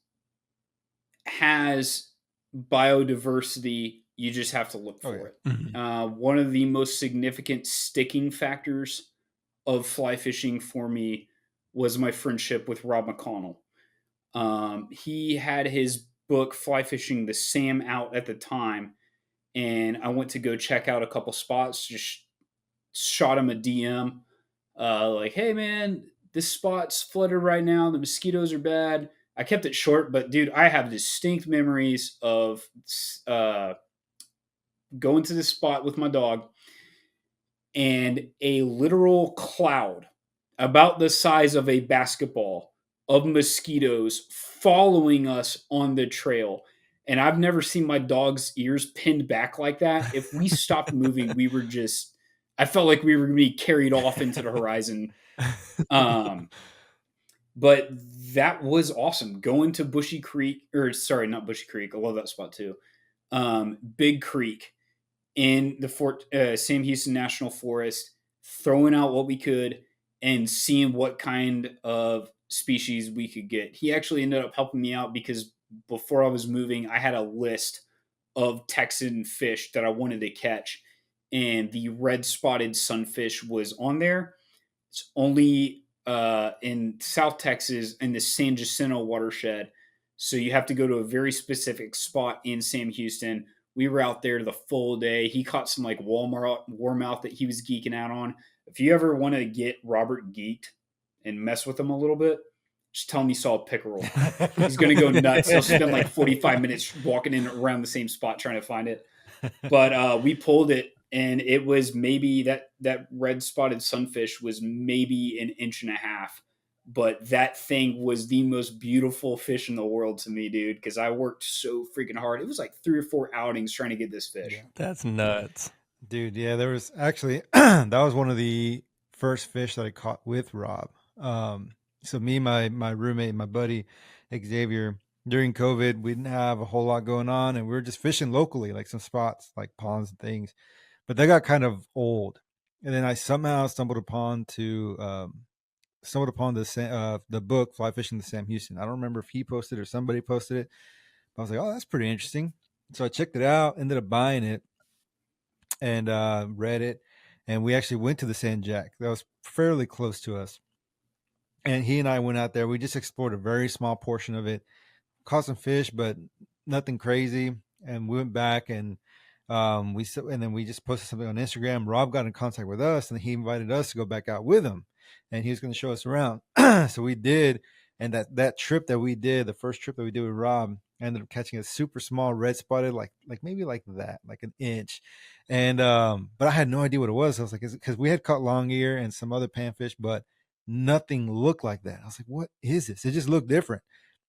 has biodiversity. You just have to look for it. One of the most significant sticking factors of fly fishing for me was my friendship with Rob McConnell. He had his book Fly Fishing the Sam out at the time, and I went to go check out a couple spots. Just shot him a DM, like, "Hey man, this spot's flooded right now. The mosquitoes are bad." I kept it short, but dude, I have distinct memories of going to this spot with my dog, and a literal cloud about the size of a basketball of mosquitoes following us on the trail. And I've never seen my dog's ears pinned back like that. If we stopped moving, we were just, I felt like we were going to be carried off into the horizon. But that was awesome. Going to Bushy Creek, or sorry, not Bushy Creek. I love that spot too. Big Creek in the Sam Houston National Forest, throwing out what we could and seeing what kind of species we could get. He actually ended up helping me out because before I was moving, I had a list of Texan fish that I wanted to catch, and the red spotted sunfish was on there. It's only in South Texas in the San Jacinto watershed, so you have to go to a very specific spot in Sam Houston. We were out there the full day. He caught some like warmouth that he was geeking out on. If you ever want to get Robert geeked and mess with him a little bit, just tell him you saw a pickerel. He's going to go nuts. He'll spend like 45 minutes walking in around the same spot trying to find it. But we pulled it, and it was maybe that red spotted sunfish was maybe an inch and a half. But that thing was the most beautiful fish in the world to me, dude, because I worked so freaking hard. It was like 3 or 4 outings trying to get this fish. Yeah, that's nuts. Dude, yeah, there was actually, that was one of the first fish that I caught with Rob. So me, my roommate, my buddy, Xavier, during COVID, we didn't have a whole lot going on, and we were just fishing locally, like some spots, like ponds and things. But they got kind of old. And then I somehow stumbled upon the book Fly Fishing the Sam Houston. I don't remember if he posted or somebody posted it, but I was like, oh, that's pretty interesting. So I checked it out, ended up buying it, and read it. And we actually went to the San Jack. That was fairly close to us. And he and I went out there. We just explored a very small portion of it, caught some fish, but nothing crazy. And we went back, and then we just posted something on Instagram. Rob got in contact with us, and he invited us to go back out with him, and he was going to show us around. So we did, and that trip that we did, the first trip that we did with Rob, I ended up catching a super small red spotted, like maybe like that, like an inch. And but I had no idea what it was. I was like, because we had caught long ear and some other panfish, but nothing looked like that. I was like, what is this? It just looked different.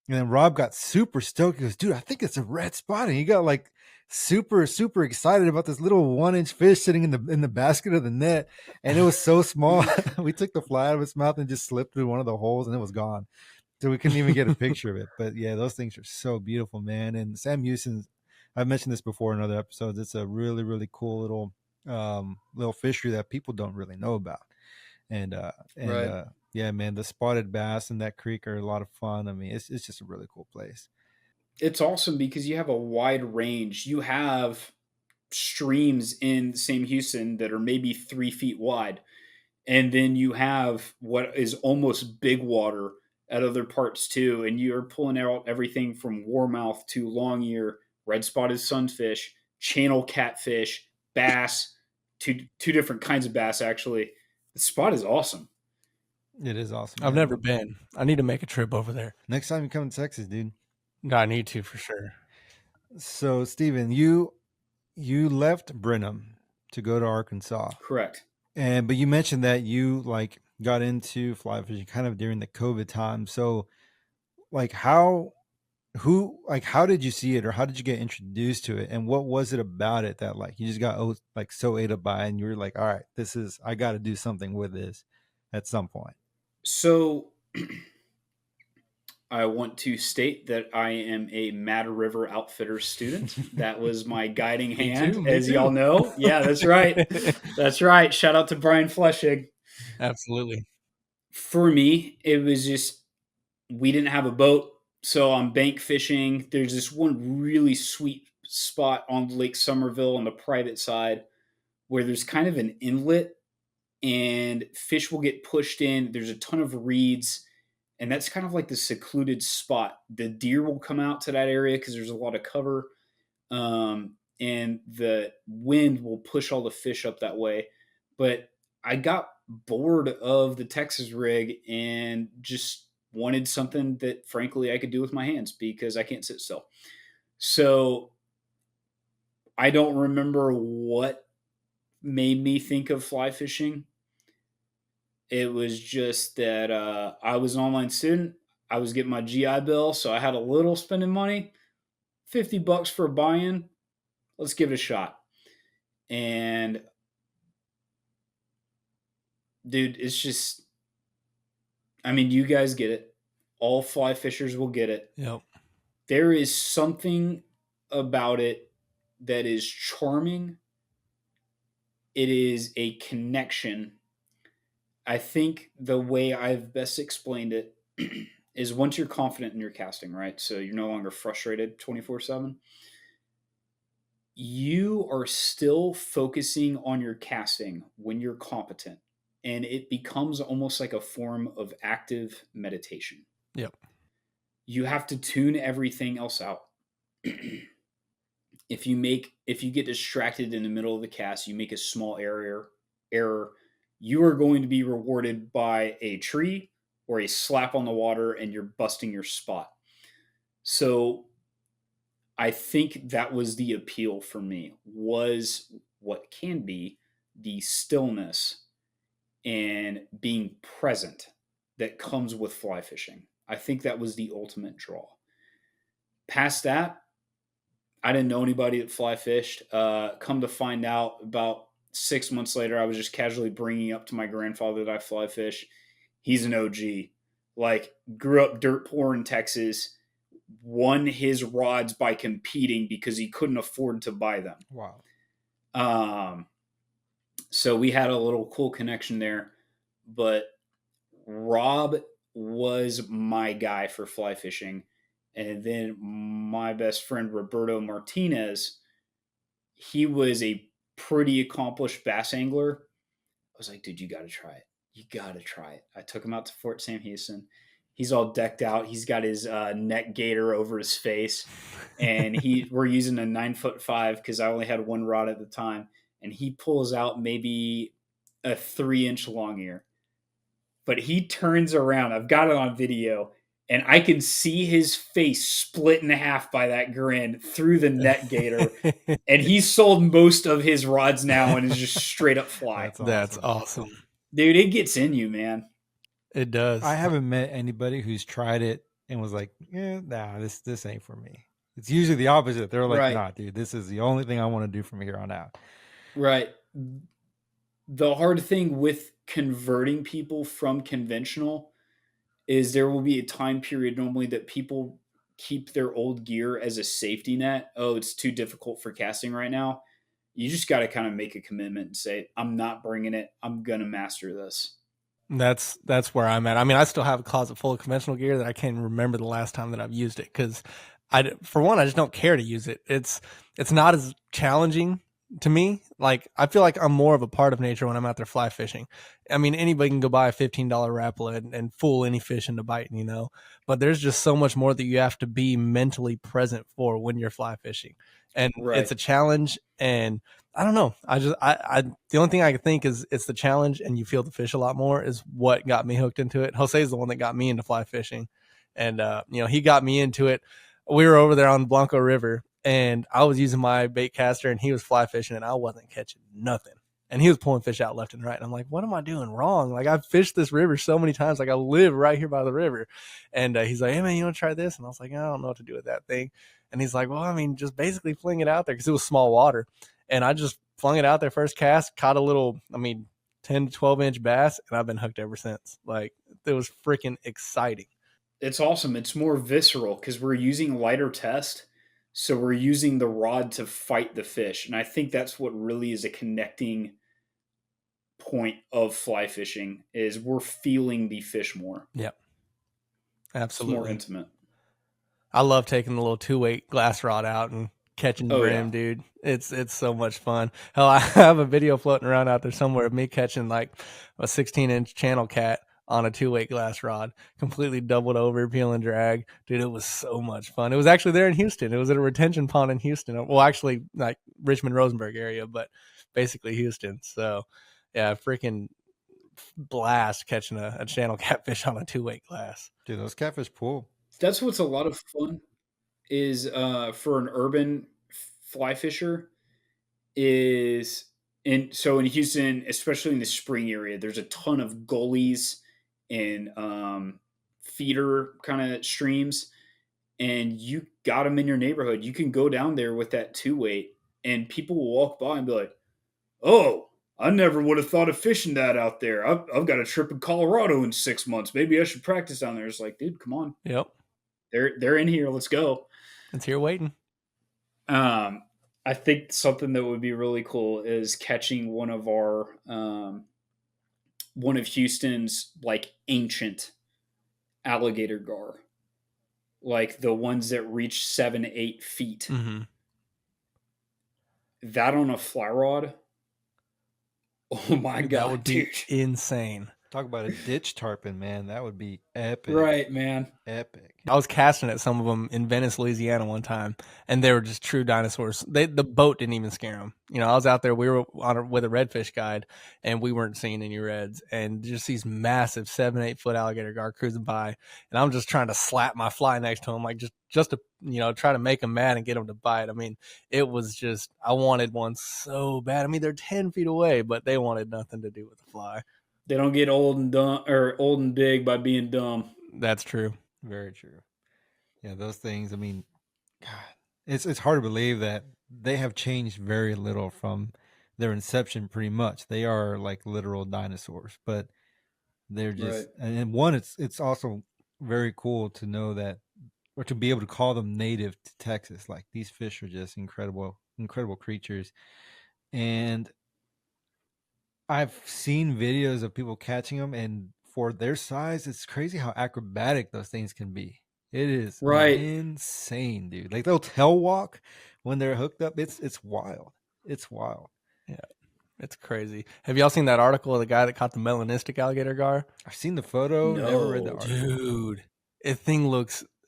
And then Rob got super stoked. He goes, dude, I think it's a red spot. And he got like super, super excited about this little 1-inch fish sitting in the basket of the net. And it was so small. We took the fly out of its mouth and just slipped through one of the holes, and it was gone. So we couldn't even get a picture of it. But yeah, those things are so beautiful, man. And Sam Houston, I've mentioned this before in other episodes. It's a really, really cool little fishery that people don't really know about. And Right. yeah, man, the spotted bass in that creek are a lot of fun. I mean, it's just a really cool place. It's awesome because you have a wide range. You have streams in Sam Houston that are maybe 3 feet wide. And then you have what is almost big water at other parts too. And you're pulling out everything from warmouth to long ear, red spotted sunfish, channel catfish, bass, two different kinds of bass, actually. The spot is awesome. It is awesome. I've man. never been. I need to make a trip over there. Next time you come to Texas, dude. No, I need to for sure. So, Stephen, you left Brenham to go to Arkansas. Correct. But you mentioned that you like got into fly fishing kind of during the COVID time. So, like, how how did you see it, or how did you get introduced to it, and what was it about it that like you just got like so ate up by it, and you were like, all right, I got to do something with this at some point? So I want to state that I am a Mad River Outfitters student. That was my guiding hand, Me as too. y'all know. Yeah, that's right. That's right. Shout out to Brian Fleshig. Absolutely. For me, it was just we didn't have a boat, so I'm bank fishing. There's this one really sweet spot on Lake Somerville on the private side where there's kind of an inlet and fish will get pushed in. There's a ton of reeds, and that's kind of like the secluded spot. The deer will come out to that area because there's a lot of cover, and the wind will push all the fish up that way. But I got bored of the Texas rig and just wanted something that, frankly, I could do with my hands because I can't sit still. So I don't remember what made me think of fly fishing. It was just that I was an online student. I was getting my GI Bill, so I had a little spending money. $50 for a buy-in. Let's give it a shot. And dude, it's just, I mean, you guys get it. All fly fishers will get it. Yep. There is something about it that is charming. It is a connection. I think the way I've best explained it is once you're confident in your casting, right? So you're no longer frustrated 24/7. You are still focusing on your casting when you're competent, and it becomes almost like a form of active meditation. Yep. You have to tune everything else out. If you get distracted in the middle of the cast, you make a small error, you are going to be rewarded by a tree or a slap on the water, and you're busting your spot. So I think that was the appeal for me, was what can be the stillness and being present that comes with fly fishing. I think that was the ultimate draw. Past that, I didn't know anybody that fly fished. Come to find out, about 6 months later, I was just casually bringing up to my grandfather that I fly fish. He's an OG. Like, grew up dirt poor in Texas, won his rods by competing because he couldn't afford to buy them. Wow. So we had a little cool connection there. But Rob was my guy for fly fishing. And then my best friend, Roberto Martinez, he was a pretty accomplished bass angler. I was like, dude, you got to try it. You got to try it. I took him out to Fort Sam Houston. He's all decked out. He's got his neck gaiter over his face. And we're using a 9'5" because I only had one rod at the time. And he pulls out maybe a 3-inch long ear. But he turns around. I've got it on video. And I can see his face split in half by that grin through the net gator. And he's sold most of his rods now and is just straight up fly. That's awesome. Dude, it gets in you, man. It does. I haven't met anybody who's tried it and was like, yeah, nah, this ain't for me. It's usually the opposite. They're like, nah, dude, this is the only thing I want to do from here on out. Right. The hard thing with converting people from conventional is there will be a time period normally that people keep their old gear as a safety net. Oh, it's too difficult for casting right now. You just got to kind of make a commitment and say, I'm not bringing it. I'm going to master this. That's where I'm at. I mean, I still have a closet full of conventional gear that I can't remember the last time that I've used it because for one, I just don't care to use it. It's not as challenging to me. Like, I feel like I'm more of a part of nature when I'm out there fly fishing. I mean, anybody can go buy a $15 Rapala and fool any fish into biting, you know, but there's just so much more that you have to be mentally present for when you're fly fishing. And It's a challenge. And I don't know. The only thing I can think is it's the challenge and you feel the fish a lot more is what got me hooked into it. Jose is the one that got me into fly fishing. And, he got me into it. We were over there on the Blanco River and I was using my bait caster and he was fly fishing and I wasn't catching nothing. And he was pulling fish out left and right. And I'm like, what am I doing wrong? Like, I've fished this river so many times. Like, I live right here by the river. And he's like, hey, man, you want to try this? And I was like, I don't know what to do with that thing. And he's like, well, I mean, just basically fling it out there because it was small water. And I just flung it out there first cast, caught a little, 10 to 12 inch bass, and I've been hooked ever since. Like, it was freaking exciting. It's awesome. It's more visceral because we're using lighter test. So we're using the rod to fight the fish. And I think that's what really is a connecting point of fly fishing is we're feeling the fish more. Yep. Absolutely. It's more intimate. I love taking the little 2-weight glass rod out and catching the brim, dude. It's so much fun. Hell, I have a video floating around out there somewhere of me catching like a 16-inch channel cat on a 2-weight glass rod, completely doubled over, peel and drag. Dude, it was so much fun. It was actually there in Houston. It was at a retention pond in Houston. Well, actually, like Richmond-Rosenberg area, but basically Houston. So, yeah, freaking blast catching a channel catfish on a 2-weight glass. Dude, those catfish pull. That's what's a lot of fun is for an urban fly fisher is in Houston, especially in the spring area, there's a ton of gullies and feeder kind of streams, and you got them in your neighborhood. You can go down there with that 2-weight, and people will walk by and be like, "Oh, I never would have thought of fishing that out there. I've got a trip in Colorado in 6 months. Maybe I should practice down there." It's like, dude, come on. Yep. They're in here. Let's go. It's here waiting. I think something that would be really cool is catching one of our one of Houston's like ancient alligator gar, like the ones that reach 7-8 feet. Mm-hmm. That on a fly rod. Oh my God, that would be insane. Talk about a ditch tarpon, man. That would be epic. Right, man. Epic. I was casting at some of them in Venice, Louisiana one time, and they were just true dinosaurs. The boat didn't even scare them. You know, I was out there, we were with a redfish guide, and we weren't seeing any reds, and just these massive 7-8 foot alligator gar cruising by, and I'm just trying to slap my fly next to them, like just to, you know, try to make them mad and get them to bite. I mean, it was just, I wanted one so bad. I mean, they're 10 feet away, but they wanted nothing to do with the fly. They don't get old and dumb or old and big by being dumb. That's true. Very true. Yeah, those things, I mean, God, it's hard to believe that they have changed very little from their inception pretty much. They are like literal dinosaurs, but they're just right. And one, it's also very cool to know that, or to be able to call them native to Texas. Like, these fish are just incredible creatures. And I've seen videos of people catching them, and for their size, it's crazy how acrobatic those things can be. It is insane, dude. Like, they'll tail walk when they're hooked up. It's wild. It's wild. Yeah, it's crazy. Have y'all seen that article of the guy that caught the melanistic alligator gar? I've seen the photo. No, never read the article. Dude,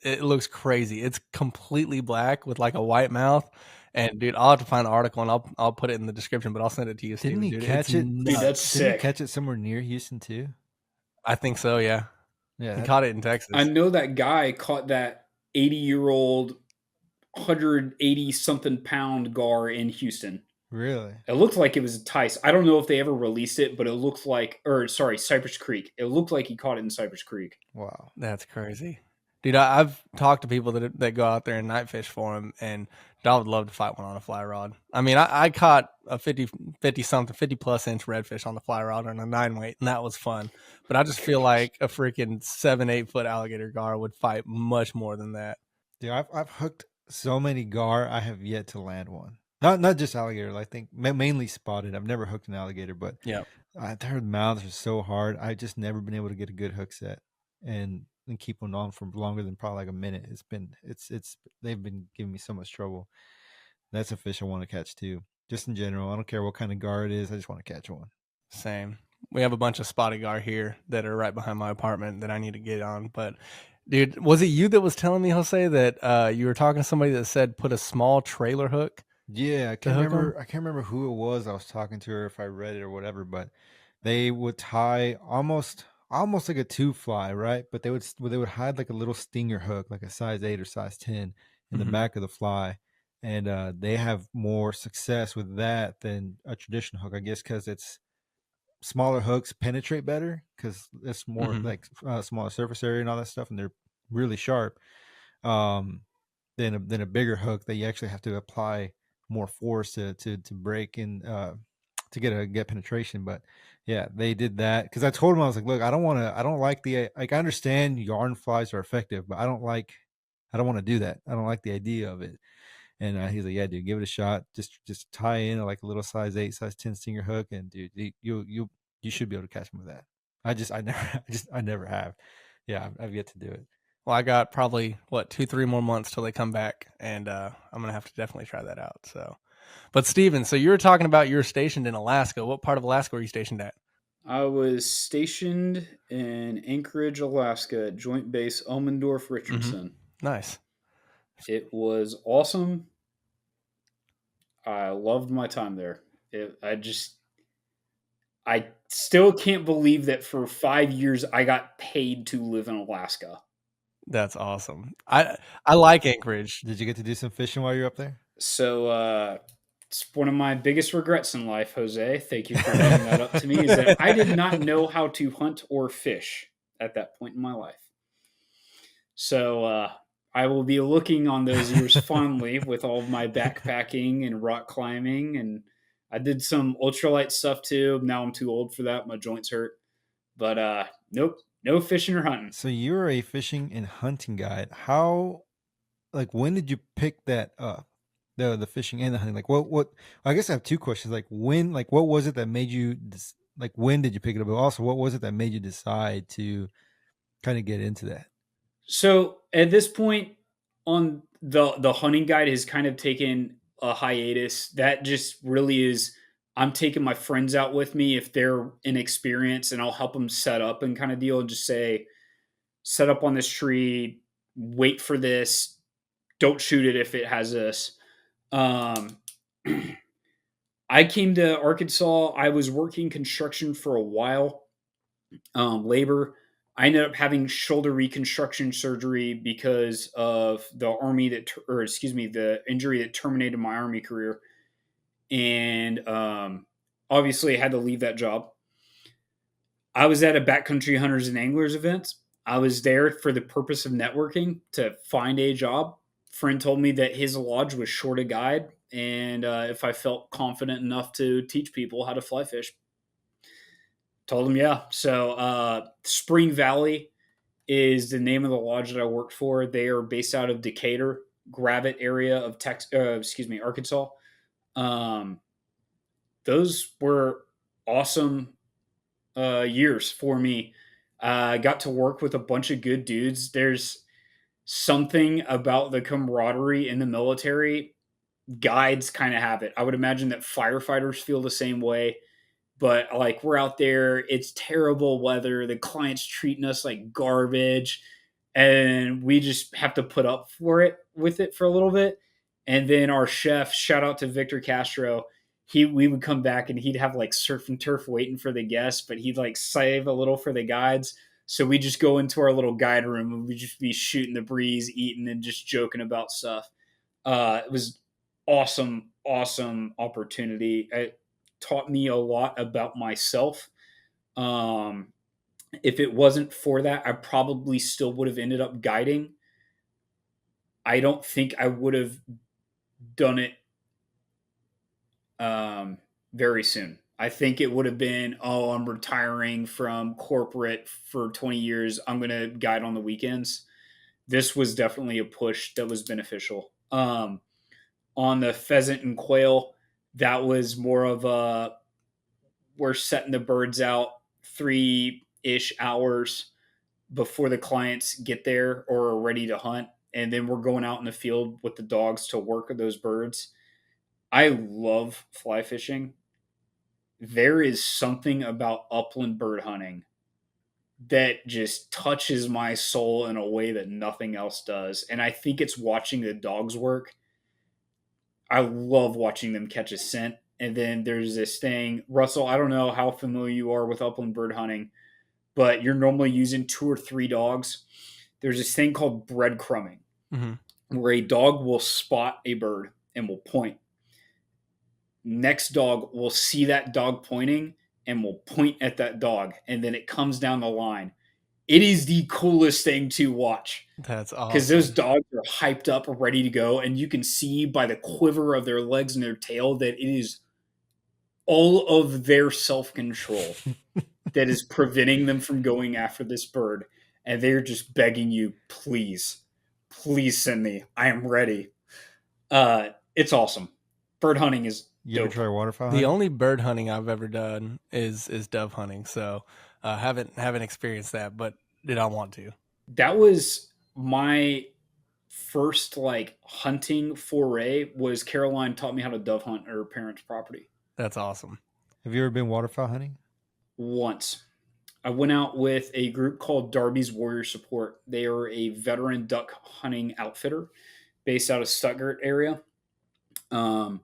it looks crazy. It's completely black with like a white mouth. And dude, I'll have to find the article and I'll put it in the description, but I'll send it to you. Didn't Steven, he catch it? Dude, that's sick. Didn't he catch it somewhere near Houston too? I think so. Yeah. Yeah. He caught it in Texas. I know that guy caught that 80-year-old, 180 something pound gar in Houston. Really? It looked like it was Tice. I don't know if they ever released it, but it looked like, Cypress Creek. It looked like he caught it in Cypress Creek. Wow. That's crazy. Dude, I've talked to people that go out there and night fish for him, and I would love to fight one on a fly rod. I mean, I caught a 50 plus inch redfish on the fly rod on a 9-weight, and that was fun. But I just feel like a freaking 7-8 foot alligator gar would fight much more than that. Dude, I've hooked so many gar. I have yet to land one. Not just alligator. I think mainly spotted. I've never hooked an alligator, but yeah, their mouths are so hard. I've just never been able to get a good hook set and keep them on for longer than probably like a minute. They've been giving me so much trouble. That's a fish I want to catch too. Just in general, I don't care what kind of gar it is. I just want to catch one. Same. We have a bunch of spotted gar here that are right behind my apartment that I need to get on. But dude, was it you that was telling me, Jose, that you were talking to somebody that said put a small trailer hook? Yeah, I can't remember who it was I was talking to, or if I read it or whatever, but they would tie almost like a 2-fly, right? But they would hide like a little stinger hook, like a size 8 or size 10 in the back of the fly, and they have more success with that than a traditional hook, I guess, because it's smaller hooks penetrate better because it's more like smaller surface area and all that stuff, and they're really sharp. Than a bigger hook that you actually have to apply more force to break in to get penetration. But yeah, they did that because I told him, I was like, look, I don't like I understand yarn flies are effective, but I don't want to do that. I don't like the idea of it. And he's like, yeah, dude, give it a shot. Just tie in like a little size 8, size 10 stinger hook, and dude, you should be able to catch them with that. I never have. Yeah, I've yet to do it. Well, I got probably 2-3 more months till they come back, and I'm gonna have to definitely try that out. So, but Steven, so you were talking about you were stationed in Alaska. What part of Alaska were you stationed at? I was stationed in Anchorage, Alaska, at Joint Base Elmendorf Richardson. Nice. It was awesome. I loved my time there. I still can't believe that for 5 years I got paid to live in Alaska. That's awesome. I like Anchorage. Did you get to do some fishing while you're up there? So it's one of my biggest regrets in life, Jose. Thank you for bringing that up to me. Is that I did not know how to hunt or fish at that point in my life. So I will be looking on those years fondly with all of my backpacking and rock climbing, and I did some ultralight stuff too. Now I'm too old for that; my joints hurt. But nope, no fishing or hunting. So you're a fishing and hunting guide. How, like, when did you pick that up? The fishing and the hunting. Like, what? I guess I have two questions. Like, when? Like, what was it that made you? Like, when did you pick it up? But also, what was it that made you decide to kind of get into that? So at this point, on the hunting guide has kind of taken a hiatus. That just really is. I'm taking my friends out with me if they're inexperienced, and I'll help them set up and kind of deal, and just say, set up on this tree, wait for this, don't shoot it if it has this. Um, I came to Arkansas. I was working construction for a while, labor. I ended up having shoulder reconstruction surgery because of the the injury that terminated my Army career. And obviously, I had to leave that job. I was at a backcountry hunters and anglers event. I was there for the purpose of networking to find a job. Friend told me that his lodge was short a guide, and if I felt confident enough to teach people how to fly fish, told him yeah. So Spring Valley is the name of the lodge that I worked for. They are based out of Decatur, Gravette area of Arkansas. Those were awesome years for me. I got to work with a bunch of good dudes. There's something about the camaraderie in the military. Guides kind of have it. I would imagine that firefighters feel the same way. But like, we're out there, it's terrible weather. The client's treating us like garbage, and we just have to put up with it for a little bit. And then our chef, shout out to Victor Castro, we would come back and he'd have like surf and turf waiting for the guests, but he'd like save a little for the guides. So we just go into our little guide room and we just be shooting the breeze, eating, and just joking about stuff. It was awesome opportunity. It taught me a lot about myself. If it wasn't for that, I probably still would have ended up guiding. I don't think I would have done it very soon. I think it would have been, oh, I'm retiring from corporate for 20 years. I'm going to guide on the weekends. This was definitely a push that was beneficial. On the pheasant and quail, that was more of a, we're setting the birds out 3-ish hours before the clients get there or are ready to hunt. And then we're going out in the field with the dogs to work those birds. I love fly fishing. There is something about upland bird hunting that just touches my soul in a way that nothing else does. And I think it's watching the dogs work. I love watching them catch a scent. And then there's this thing, Russell, I don't know how familiar you are with upland bird hunting, but you're normally using 2 or 3 dogs. There's this thing called breadcrumbing, where a dog will spot a bird and will point. Next dog will see that dog pointing and will point at that dog, and then it comes down the line. It is the coolest thing to watch That's because those awesome. dogs are hyped up, ready to go, and you can see by the quiver of their legs and their tail that it is all of their self-control that is preventing them from going after this bird, and they're just begging you, please send me. I am ready. It's awesome. Bird hunting is You ever dope. try waterfowl The hunting? only bird hunting I've ever done is dove hunting, so haven't experienced that, but did I want to? That was my first like hunting foray. Was Caroline taught me how to dove hunt her parents' property. That's awesome. Have you ever been waterfowl hunting? Once. I went out with a group called Darby's Warrior Support. They are a veteran duck hunting outfitter based out of Stuttgart area. I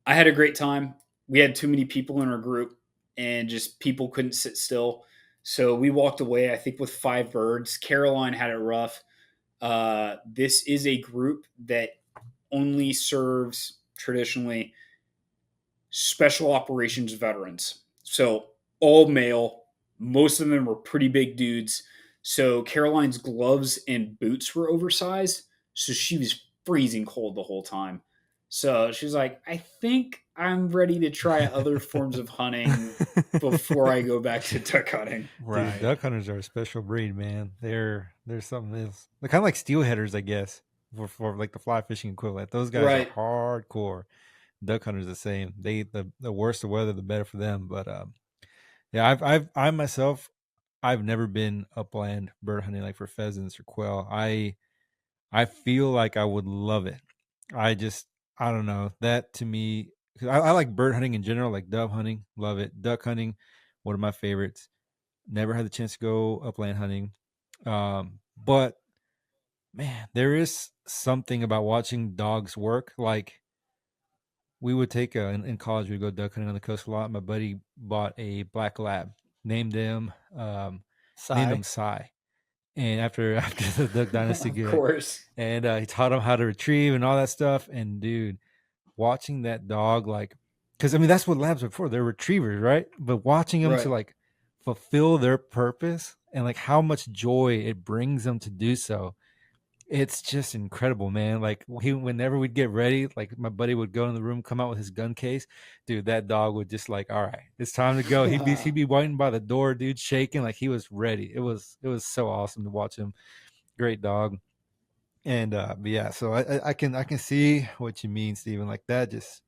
had a great time. We had too many people in our group, and just people couldn't sit still. So we walked away, I think, with 5 birds. Caroline had it rough. This is a group that only serves traditionally special operations veterans. So all male, most of them were pretty big dudes. So Caroline's gloves and boots were oversized. So she was freezing cold the whole time. So she was like, I think I'm ready to try other forms of hunting before I go back to duck hunting. Right. Dude, duck hunters are a special breed, man. They're something else. They're kind of like steelheaders, I guess, for like the fly fishing equivalent. Those guys Right. are hardcore. Duck hunters the same. The worse the weather, the better for them. But yeah, I myself, I've never been upland bird hunting like for pheasants or quail. I feel like I would love it. I don't know, that to me, 'cause I like bird hunting in general, like dove hunting, love it. Duck hunting, one of my favorites. Never had the chance to go upland hunting. But man, there is something about watching dogs work. Like we would take in college, we'd go duck hunting on the coast a lot. My buddy bought a black lab, named him Cy. And after the Duck Dynasty Of good, course. and he taught him how to retrieve and all that stuff. And dude, watching that dog, like, because I mean that's what labs are for. They're retrievers, right? But watching them to Right. like fulfill their purpose and like how much joy it brings them to do so, it's just incredible, man. Like whenever we'd get ready, like my buddy would go in the room, come out with his gun case, dude. That dog would just like, all right, it's time to go. He'd be waiting by the door, dude, shaking like he was ready. It was so awesome to watch him. Great dog. And but yeah, so I can see what you mean, Stephen. Like that, just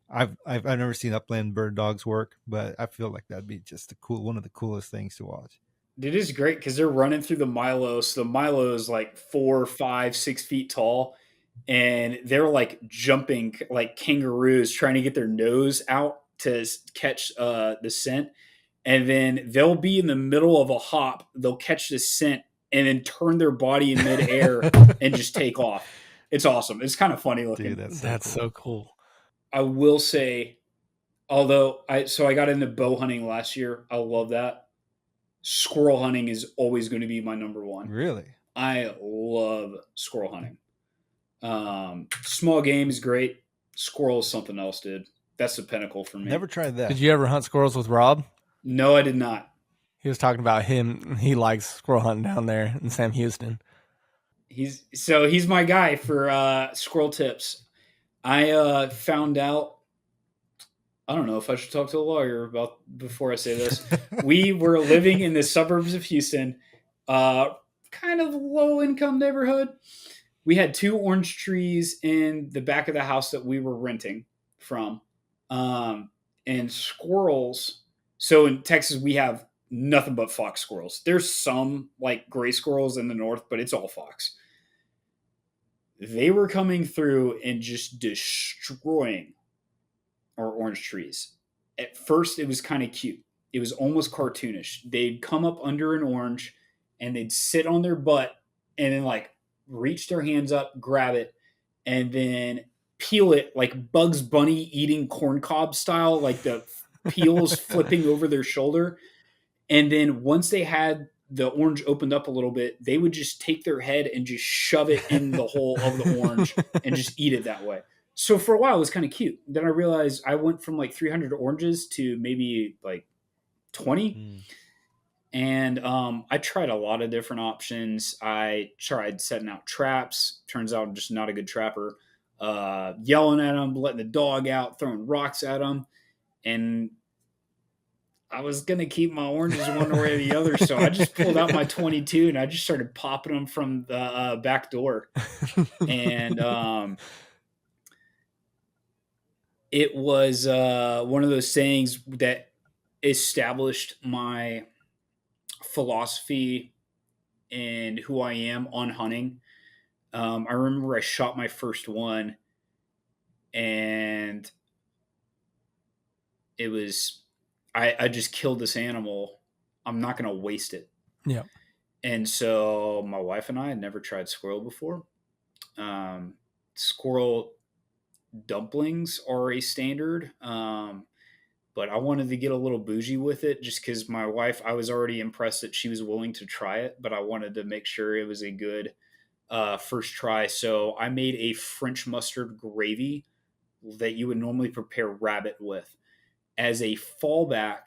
I've never seen upland bird dogs work, but I feel like that'd be just one of the coolest things to watch. It is great because they're running through the Milo. So the Milo is like 4, 5, 6 feet tall, and they're like jumping like kangaroos, trying to get their nose out to catch the scent. And then they'll be in the middle of a hop. They'll catch the scent and then turn their body in midair and just take off. It's awesome. It's kind of funny looking. Dude, That's so cool. I will say, although I got into bow hunting last year. I love that. Squirrel hunting is always going to be my number one. Really? I love squirrel hunting. Small game is great. Squirrel is something else, dude. That's the pinnacle for me. Never tried that. Did you ever hunt squirrels with Rob? No, I did not. He was talking about him. He likes squirrel hunting down there in Sam Houston. He's my guy for squirrel tips. I found out. I don't know if I should talk to a lawyer about before I say this. We were living in the suburbs of Houston, kind of low income neighborhood. We had 2 orange trees in the back of the house that we were renting from, and squirrels. So in Texas, we have nothing but fox squirrels. There's some like gray squirrels in the north, but it's all fox. They were coming through and just destroying our orange trees. At first, it was kind of cute. It was almost cartoonish. They'd come up under an orange and they'd sit on their butt and then like reach their hands up, grab it, and then peel it like Bugs Bunny eating corn cob style, like the peels flipping over their shoulder. And then once they had the orange opened up a little bit, they would just take their head and just shove it in the hole of the orange and just eat it that way. So for a while, it was kind of cute. Then I realized I went from like 300 oranges to maybe like 20. And I tried a lot of different options. I tried setting out traps. Turns out I'm just not a good trapper. Yelling at them, letting the dog out, throwing rocks at them. And I was going to keep my oranges one way or the other. So I just pulled out my 22 and I just started popping them from the back door. And it was one of those things that established my philosophy and who I am on hunting. I remember I shot my first one and it was, I just killed this animal. I'm not going to waste it. Yeah. And so my wife and I had never tried squirrel before. Squirrel dumplings are a standard. But I wanted to get a little bougie with it just because my wife, I was already impressed that she was willing to try it, but I wanted to make sure it was a good first try. So I made a French mustard gravy that you would normally prepare rabbit with. As a fallback,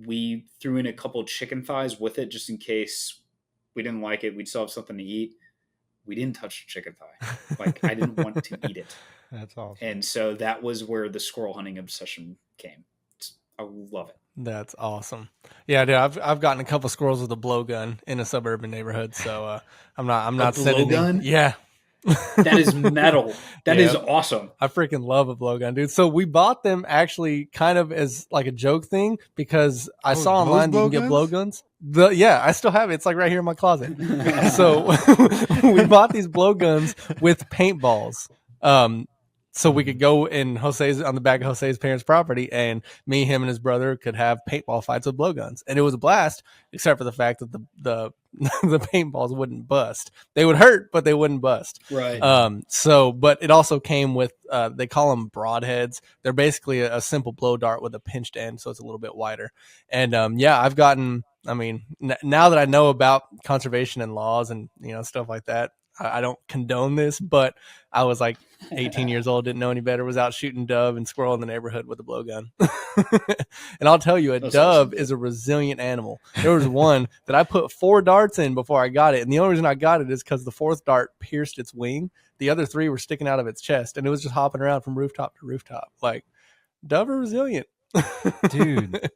we threw in a couple of chicken thighs with it just in case we didn't like it. We'd still have something to eat. We didn't touch the chicken thigh. Like, I didn't want to eat it. That's awesome. And so that was where the squirrel hunting obsession came. I love it. That's awesome. Yeah, dude, I've gotten a couple squirrels with a blowgun in a suburban neighborhood, so I'm not sending blowgun. Yeah, that is metal. That is awesome. I freaking love a blowgun, dude. So we bought them actually kind of as like a joke thing because I saw online that you can get blowguns. I still have it. It's like right here in my closet. So we bought these blowguns with paintballs. So we could go in on the back of Jose's parents' property, and me, him, and his brother could have paintball fights with blowguns, and it was a blast. Except for the fact that the paintballs wouldn't bust. They would hurt, but they wouldn't bust. Right. But it also came with they call them broadheads. They're basically a simple blow dart with a pinched end, so it's a little bit wider. And I've gotten. I mean, now that I know about conservation and laws and stuff like that, I don't condone this, but I was like 18 years old, didn't know any better, was out shooting dove and squirrel in the neighborhood with a blowgun. And I'll tell you, dove is a resilient animal. There was one that I put 4 darts in before I got it. And the only reason I got it is because the 4th dart pierced its wing. The other 3 were sticking out of its chest, and it was just hopping around from rooftop to rooftop. Like, dove are resilient. Dude,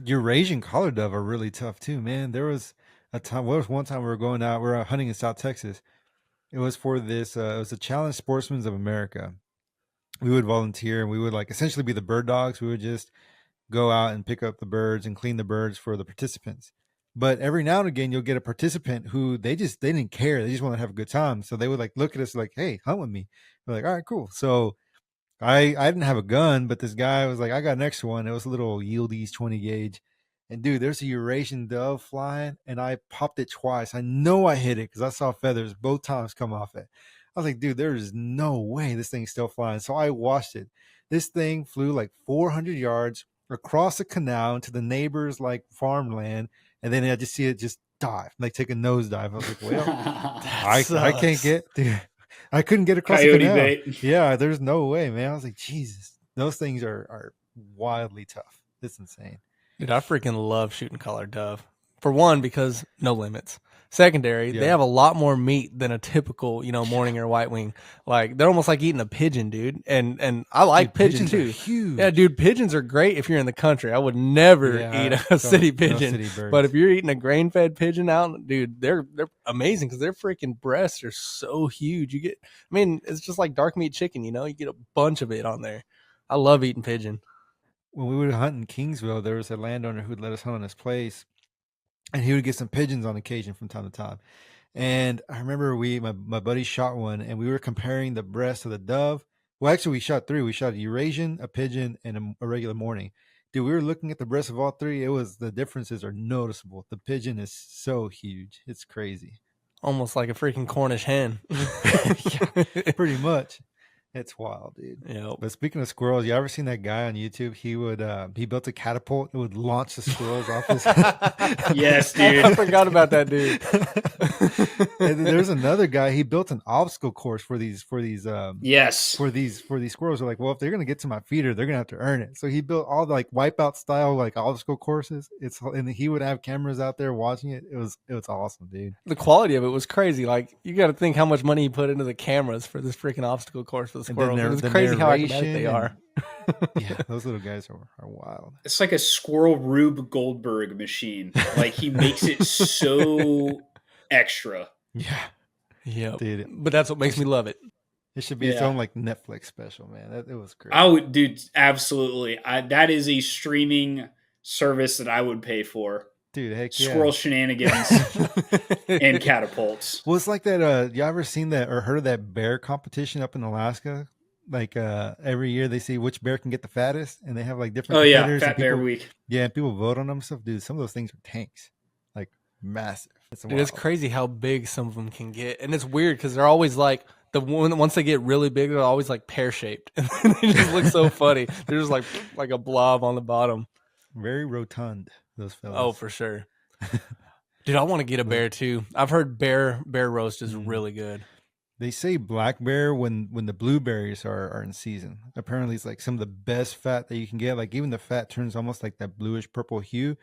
Eurasian collared dove are really tough too, man. There was one time we were going out, we were hunting in South Texas. It was for this, it was the Challenge Sportsmen of America. We would volunteer and we would like essentially be the bird dogs. We would just go out and pick up the birds and clean the birds for the participants. But every now and again, you'll get a participant who they didn't care. They just want to have a good time. So they would like look at us like, hey, hunt with me. We're like, all right, cool. So I didn't have a gun, but this guy was like, I got an extra one. It was a little Yieldy's 20 gauge. And dude, there's a Eurasian dove flying, and I popped it twice. I know I hit it because I saw feathers both times come off it. I was like, dude, there is no way this thing's still flying. So I watched it. This thing flew like 400 yards across the canal into the neighbor's like farmland, and then I just see it just dive, like take a nosedive. I was like, well, I can't get, dude. I couldn't get across the canal. Bait. Yeah, there's no way, man. I was like, Jesus, those things are wildly tough. It's insane. Dude, I freaking love shooting collared dove. For one, because no limits. Secondary, they have a lot more meat than a typical, morning or white wing. Like, they're almost like eating a pigeon, dude. And I like pigeons too. Huge. Yeah, dude, pigeons are great if you're in the country. I would never eat a city pigeon. But if you're eating a grain-fed pigeon out, dude, they're amazing because their freaking breasts are so huge. It's just like dark meat chicken, you get a bunch of it on there. I love eating pigeon. When we would hunt in Kingsville, there was a landowner who would let us hunt on his place, and he would get some pigeons on occasion from time to time. And I remember my buddy shot one, and we were comparing the breast of the dove. Well, actually, we shot 3. We shot a Eurasian, a pigeon, and a regular morning. Dude, we were looking at the breast of all 3. The differences are noticeable. The pigeon is so huge. It's crazy. Almost like a freaking Cornish hen. Yeah, pretty much. It's wild, dude. Yep. But speaking of squirrels, you ever seen that guy on YouTube? He built a catapult. It would launch the squirrels off his. Yes, dude. I forgot about that dude. And then there's another guy. He built an obstacle course for these Yes. for these squirrels. They're like, well, if they're gonna get to my feeder, they're gonna have to earn it. So he built all the like wipeout style like obstacle courses. And he would have cameras out there watching it. It was awesome, dude. The quality of it was crazy. Like you got to think how much money he put into the cameras for this freaking obstacle course for the squirrels. It was crazy how acrobatic they are. Yeah, those little guys are wild. It's like a squirrel Rube Goldberg machine. Like he makes it so extra. Yeah, dude. But that's what makes me love it. It should be its own like Netflix special, man. It was great. I would, dude. Absolutely, that is a streaming service that I would pay for. Dude, heck Squirrel shenanigans and catapults. Well, it's like that. You ever seen that or heard of that bear competition up in Alaska? Like every year they see which bear can get the fattest, and they have like different. Oh yeah, Fat Bear Week. Yeah, and people vote on them stuff. Dude, some of those things are tanks, like massive. It's crazy how big some of them can get, and it's weird because they're always like once they get really big, they're always like pear shaped, and they just look so funny. They're just like a blob on the bottom. Very rotund, those fellas. Oh, for sure. Dude, I want to get a bear too. I've heard bear roast is really good. They say black bear when the blueberries are in season. Apparently, it's like some of the best fat that you can get. Like even the fat turns almost like that bluish purple hue,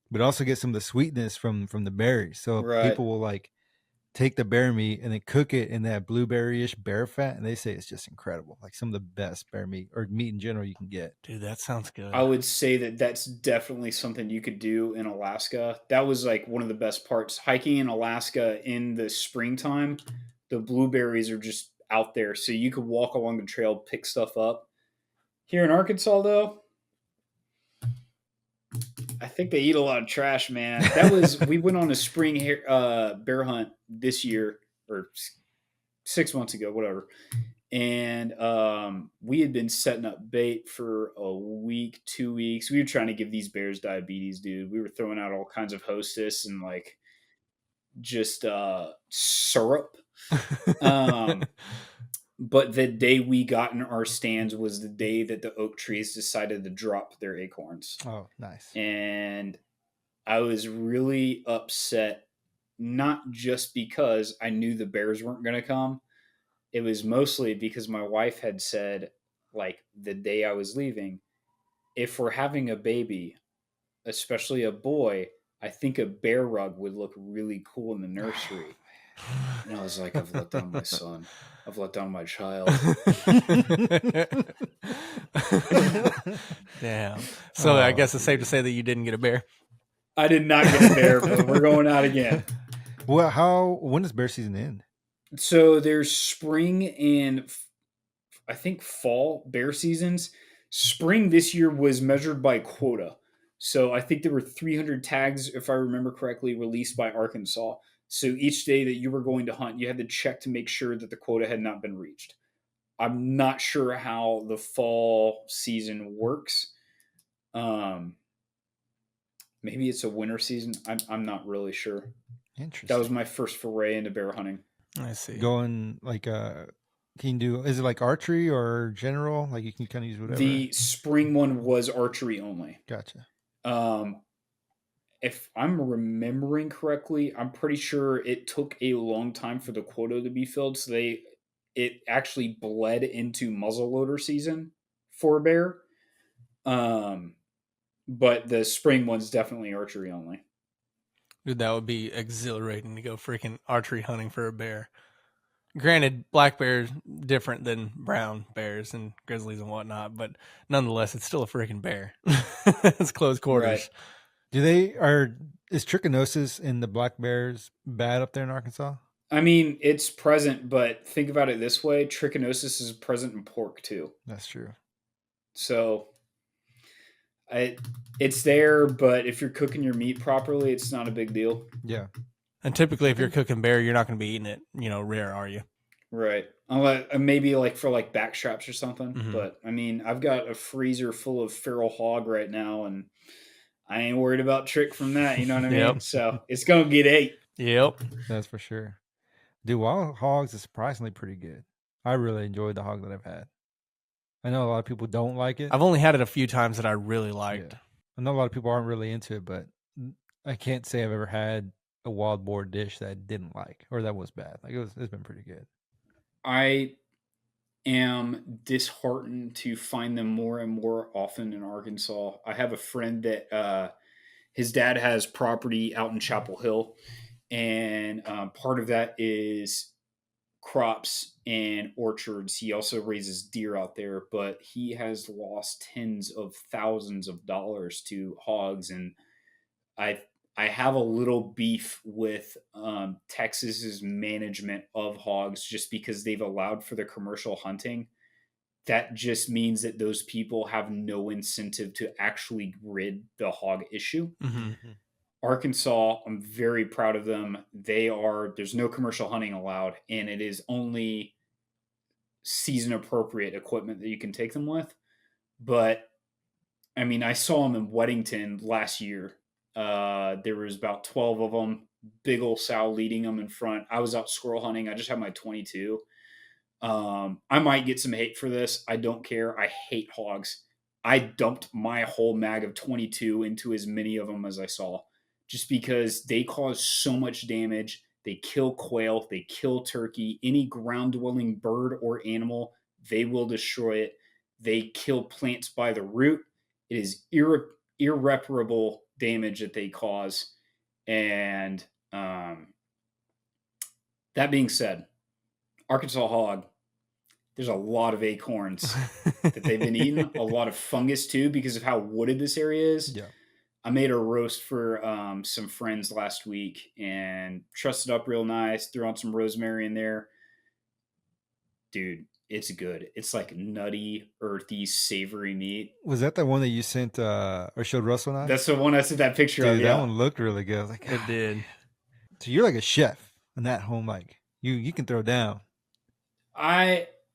but also get some of the sweetness from the berries. So people will like take the bear meat and then cook it in that blueberry-ish bear fat, and they say it's just incredible. Like some of the best bear meat or meat in general you can get. Dude, that sounds good. I would say that's definitely something you could do in Alaska. That was like one of the best parts. Hiking in Alaska in the springtime, the blueberries are just out there, so you could walk along the trail, pick stuff up. Here in Arkansas, though, I think they eat a lot of trash, man. That was we went on a spring bear hunt this year or 6 months ago, whatever. And we had been setting up bait for a week, 2 weeks. We were trying to give these bears diabetes, dude. We were throwing out all kinds of Hostess and like just syrup. But the day we got in our stands was the day that the oak trees decided to drop their acorns. Oh, nice. And I was really upset, not just because I knew the bears weren't going to come. It was mostly because my wife had said, like, the day I was leaving, if we're having a baby, especially a boy, I think a bear rug would look really cool in the nursery. And I was like, I've let down my son. I've let down my child. Damn. So I guess it's safe to say that you didn't get a bear. I did not get a bear, but we're going out again. Well, when does bear season end? So there's spring and I think fall bear seasons. Spring this year was measured by quota. So I think there were 300 tags, if I remember correctly, released by Arkansas. So each day that you were going to hunt, you had to check to make sure that the quota had not been reached. I'm not sure how the fall season works. Maybe it's a winter season. I'm not really sure. Interesting. That was my first foray into bear hunting. I see. Going like can you do? Is it like archery or general? Like you can kind of use whatever. The spring one was archery only. Gotcha. If I'm remembering correctly, I'm pretty sure it took a long time for the quota to be filled. So it actually bled into muzzleloader season for a bear. But the spring one's definitely archery only. Dude, that would be exhilarating to go freaking archery hunting for a bear. Granted, black bears different than brown bears and grizzlies and whatnot, but nonetheless, it's still a freaking bear. It's close quarters. Right. Is trichinosis in the black bears bad up there in Arkansas? I mean, it's present, but think about it this way. Trichinosis is present in pork too. That's true. So it's there, but if you're cooking your meat properly, it's not a big deal. Yeah. And typically if you're cooking bear, you're not going to be eating it, rare, are you? Right. Maybe like for like back straps or something. Mm-hmm. But I mean, I've got a freezer full of feral hog right now, and I ain't worried about trick from that. You know what I mean? Yep. So it's going to get ate. Yep. That's for sure. Dude, wild hogs is surprisingly pretty good. I really enjoyed the hog that I've had. I know a lot of people don't like it. I've only had it a few times that I really liked. Yeah. I know a lot of people aren't really into it, but I can't say I've ever had a wild boar dish that I didn't like or that was bad. Like it's been pretty good. I am disheartened to find them more and more often in Arkansas. I have a friend that his dad has property out in Chapel Hill, and part of that is crops and orchards. He also raises deer out there, but he has lost tens of thousands of dollars to hogs, and I I have a little beef with Texas's management of hogs just because they've allowed for the commercial hunting. That just means that those people have no incentive to actually rid the hog issue. Mm-hmm. Arkansas, I'm very proud of them. There's no commercial hunting allowed, and it is only season appropriate equipment that you can take them with. But I mean, I saw them in Weddington last year. There was about 12 of them, big old sow leading them in front. I was out squirrel hunting. I just had my 22. I might get some hate for this. I don't care. I hate hogs. I dumped my whole mag of 22 into as many of them as I saw just because they cause so much damage. They kill quail, they kill turkey, any ground dwelling bird or animal, they will destroy it. They kill plants by the root. It is irreparable damage that they cause. And that being said, Arkansas hog, there's a lot of acorns that they've been eating, a lot of fungus too, because of how wooded this area is. Yeah. I made a roast for some friends last week and trussed it up real nice, threw on some rosemary in there. Dude, it's good. It's like nutty, earthy, savory meat. Was that the one that you sent or showed Russell and I? That's the one I sent that picture of. Dude, Yeah. that one looked really good. I was like, It did. So you're like a chef in that home. Like you can throw down.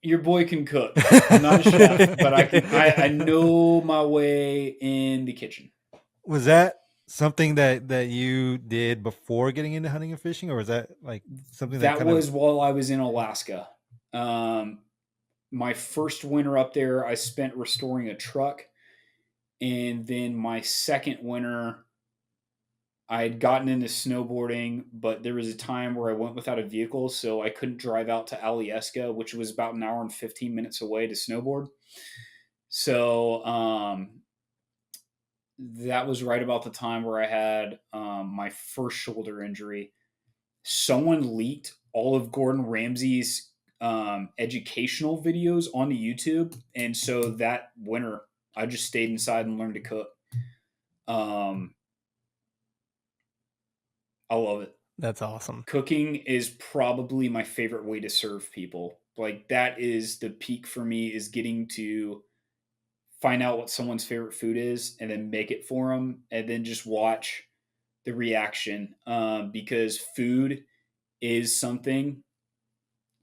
Your boy can cook. I'm not a chef, but I know my way in the kitchen. Was that something that you did before getting into hunting and fishing, or was that like something that was while I was in Alaska? My first winter up there, I spent restoring a truck, and then my second winter, I had gotten into snowboarding, but there was a time where I went without a vehicle, so I couldn't drive out to Alyeska, which was about an hour and 15 minutes away to snowboard. So that was right about the time where I had my first shoulder injury. Someone leaked all of Gordon Ramsay's educational videos onto YouTube, and so that winter, I just stayed inside and learned to cook. I love it. That's awesome. Cooking is probably my favorite way to serve people. Like that is the peak for me, is getting to find out what someone's favorite food is and then make it for them and then just watch the reaction. Because food is something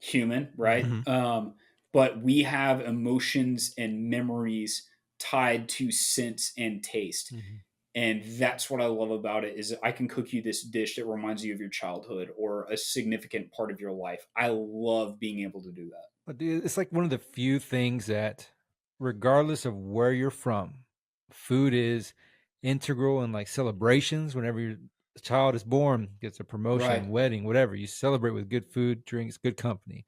human, right? Mm-hmm. But we have emotions and memories tied to sense and taste. Mm-hmm. And that's what I love about it, is I can cook you this dish that reminds you of your childhood or a significant part of your life. I love being able to do that. But dude, it's like one of the few things that, regardless of where you're from, food is integral in like celebrations. Whenever your child is born, gets a promotion, Right. wedding, whatever, you celebrate with good food, drinks, good company.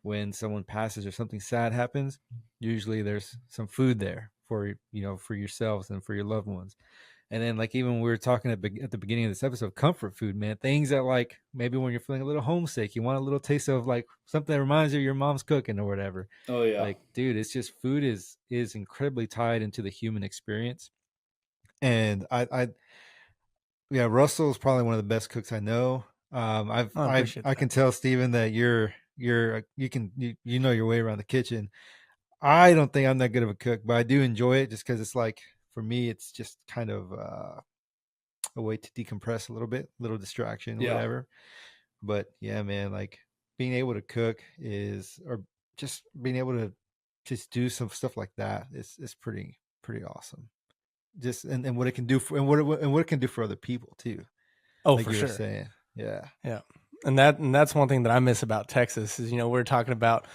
When someone passes or something sad happens, usually there's some food there for for yourselves and for your loved ones. And then, like, even when we were talking at the beginning of this episode, comfort food, man, things that, like, maybe when you're feeling a little homesick, you want a little taste of, like, something that reminds you of your mom's cooking or whatever. Oh yeah. Like, dude, it's just, food is incredibly tied into the human experience. And yeah, Russell is probably one of the best cooks I know. I can tell, Stephen, that you know your way around the kitchen. I don't think I'm that good of a cook, but I do enjoy it just because it's like, for me, it's just kind of a way to decompress a little distraction, whatever. But yeah, man, like being able to cook or just being able to just do some stuff like that is pretty awesome. Just and what it can do for what it can do for other people too. Oh, like for you sure. were saying. Yeah. And that's one thing that I miss about Texas is, we're talking about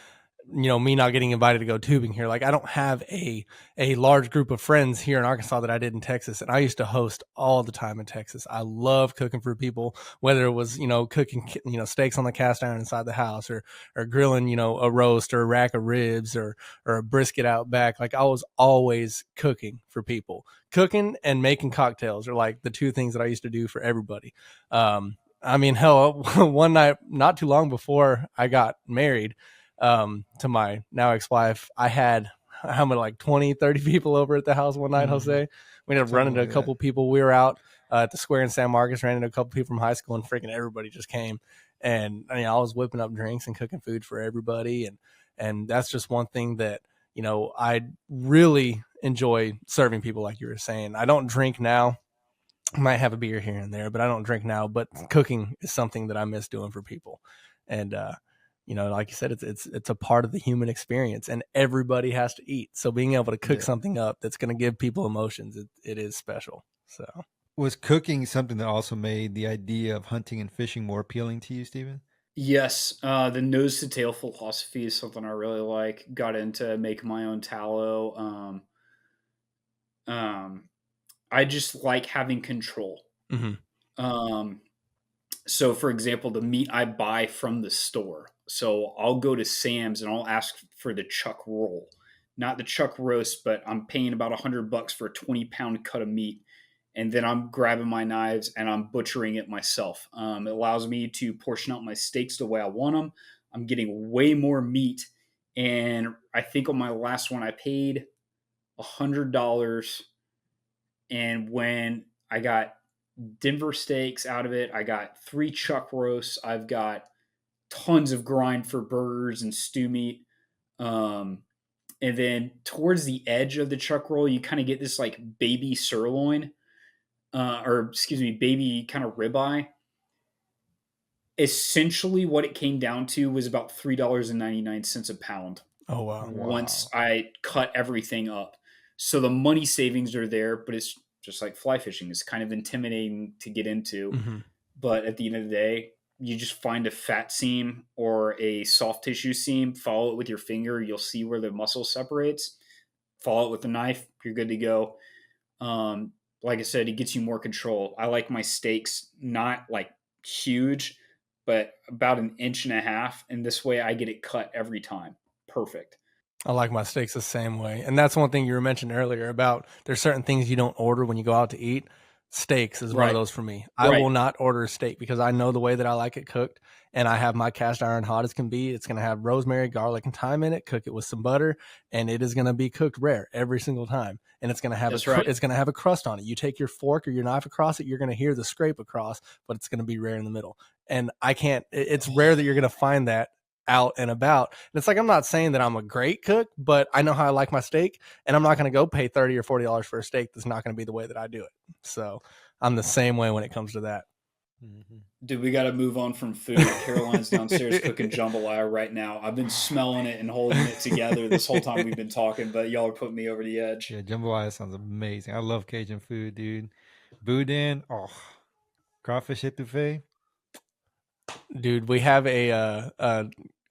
me not getting invited to go tubing here. Like I don't have a large group of friends here in Arkansas that I did in Texas. And I used to host all the time in Texas. I love cooking for people, whether it was, cooking, steaks on the cast iron inside the house or grilling, a roast or a rack of ribs or a brisket out back. Like I was always cooking for people. Cooking and making cocktails are like the two things that I used to do for everybody. I mean, hell, one night, not too long before I got married, to my now ex-wife, I had how many, like 20, 30 people over at the house one night, Jose. We ended up running into a couple people. We were out at the square in San Marcos, ran into a couple people from high school, and freaking everybody just came. And I was whipping up drinks and cooking food for everybody. And that's just one thing that, I really enjoy serving people, like you were saying. I don't drink now. I might have a beer here and there, but I don't drink now. But cooking is something that I miss doing for people. And, like you said, it's a part of the human experience, and everybody has to eat. So being able to cook something up that's going to give people emotions, it is special. So was cooking something that also made the idea of hunting and fishing more appealing to you, Stephen? Yes. The nose to tail philosophy is something I really like. Got into making my own tallow. I just like having control. So for example, the meat I buy from the store. So I'll go to Sam's and I'll ask for the chuck roll, not the chuck roast, but I'm paying about $100 for a 20-pound cut of meat. And then I'm grabbing my knives and I'm butchering it myself. It allows me to portion out my steaks the way I want them. I'm getting way more meat. And I think on my last one, I paid $100. And when I got Denver steaks out of it, I got 3 chuck roasts. I've got tons of grind for burgers and stew meat. And then towards the edge of the chuck roll, you kind of get this like baby sirloin, baby kind of ribeye. Essentially what it came down to was about $3.99 a pound. Oh, wow. Once I cut everything up. So the money savings are there, but it's just like fly fishing. It's kind of intimidating to get into. But at the end of the day, you just find a fat seam or a soft tissue seam, follow it with your finger. You'll see where the muscle separates. Follow it with a knife. You're good to go. Like I said, it gets you more control. I like my steaks not like huge, but about 1.5 inches. And this way I get it cut every time. Perfect. I like my steaks the same way. And that's one thing you were mentioning earlier about there's certain things you don't order when you go out to eat. Steaks is one of those for me. I will not order a steak because I know the way that I like it cooked, and I have my cast iron hot as can be. It's going to have rosemary, garlic, and thyme in it. Cook it with some butter, and it is going to be cooked rare every single time. And it's going to have it's going to have a crust on it. You take your fork or your knife across it, you're going to hear the scrape across, but it's going to be rare in the middle. And I can't. It's rare that you're going to find that out and about. And it's like, I'm not saying that I'm a great cook, but I know how I like my steak, and I'm not going to go pay $30 or $40 for a steak that's not going to be the way that I do it. So I'm the same way when it comes to that. Dude, we got to move on from food. Caroline's downstairs cooking jambalaya right now. I've been smelling it and holding it together this whole time we've been talking, but y'all are putting me over the edge. Yeah, jambalaya sounds amazing. I love Cajun food, dude. Boudin, crawfish etouffee. Dude, we have a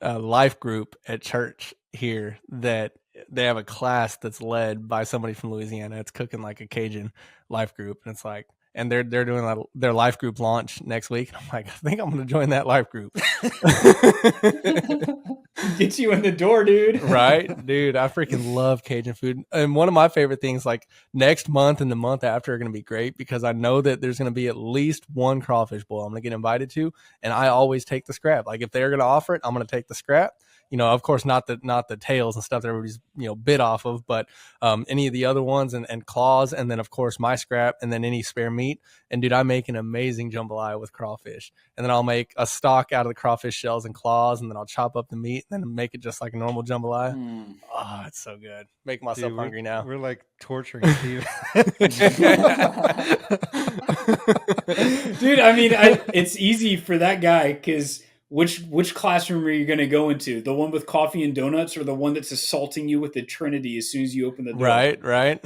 life group at church here that they have a class that's led by somebody from Louisiana. It's cooking like a Cajun life group, and it's like, and they're doing their life group launch next week. I'm like, I think I'm going to join that life group. Get you in the door, dude. Right, dude. I freaking love Cajun food. And one of my favorite things, like next month and the month after, are going to be great because I know that there's going to be at least one crawfish boil I'm going to get invited to, and I always take the scrap. Like if they're going to offer it, I'm going to take the scrap. Of course, not the tails and stuff that everybody's bit off of, but any of the other ones and claws, and then of course my scrap, and then any spare meat. And dude, I make an amazing jambalaya with crawfish, and then I'll make a stock out of the crawfish shells and claws, and then I'll chop up the meat and then make it just like a normal jambalaya. Oh, it's so good. Making myself hungry now. We're like torturing Steve. Dude, I mean, it's easy for that guy because which classroom are you going to go into? The one with coffee and donuts, or the one that's assaulting you with the Trinity as soon as you open the door? Right.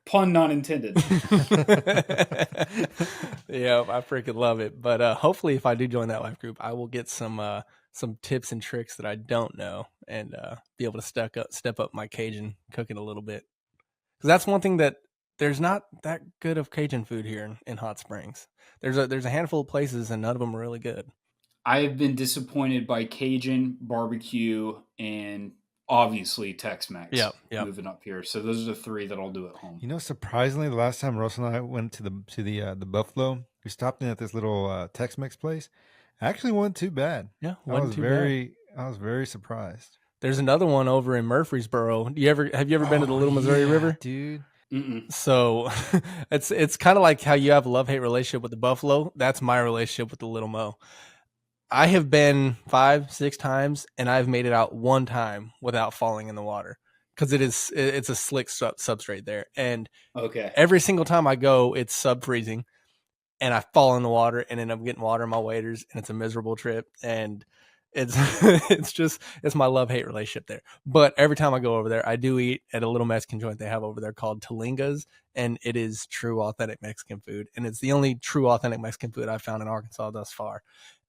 Pun not intended. Yeah, I freaking love it. But hopefully if I do join that life group, I will get some some tips and tricks that I don't know, and be able to step up my Cajun cooking a little bit. Because that's one thing that there's not that good of Cajun food here in Hot Springs. There's a handful of places, and none of them are really good. I have been disappointed by Cajun, barbecue, and obviously Tex-Mex moving up here. So those are the three that I'll do at home. You know, surprisingly, the last time Russell and I went to the Buffalo, we stopped in at this little Tex-Mex place. Actually, wasn't too bad. Yeah, I was very surprised. There's another one over in Murfreesboro. Have you ever been to the Little Missouri River, dude? Mm-mm. So it's kind of like how you have a love-hate relationship with the Buffalo. That's my relationship with the Little Mo. I have been 5-6 times, and I've made it out one time without falling in the water because it's a slick substrate there. And every single time I go, it's sub-freezing, and I fall in the water and end up getting water in my waders, and it's a miserable trip. And it's my love-hate relationship there. But every time I go over there, I do eat at a little Mexican joint they have over there called Talinga's, and it is true, authentic Mexican food. And it's the only true, authentic Mexican food I've found in Arkansas thus far.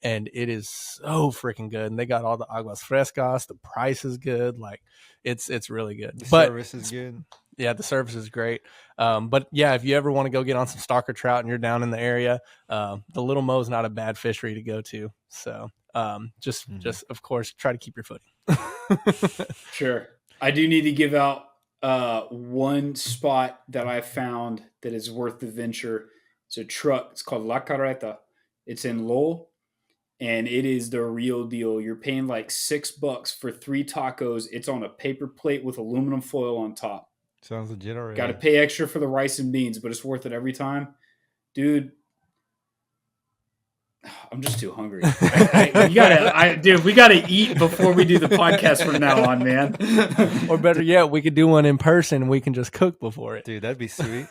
And it is so freaking good. And they got all the aguas frescas. The price is good. Like, it's really good. The service is good. Yeah, the service is great. But yeah, if you ever want to go get on some stalker trout and you're down in the area, the Little Mo is not a bad fishery to go to. So just of course, try to keep your footing. Sure. I do need to give out one spot that I found that is worth the venture. It's a truck. It's called La Carreta. It's in Lowell, and it is the real deal. You're paying like $6 for 3 tacos. It's on a paper plate with aluminum foil on top. Sounds legit already. Got to pay extra for the rice and beans, but it's worth it every time. Dude, I'm just too hungry. We gotta eat before we do the podcast from now on, man. Or better yet, we could do one in person and we can just cook before it. Dude, that'd be sweet.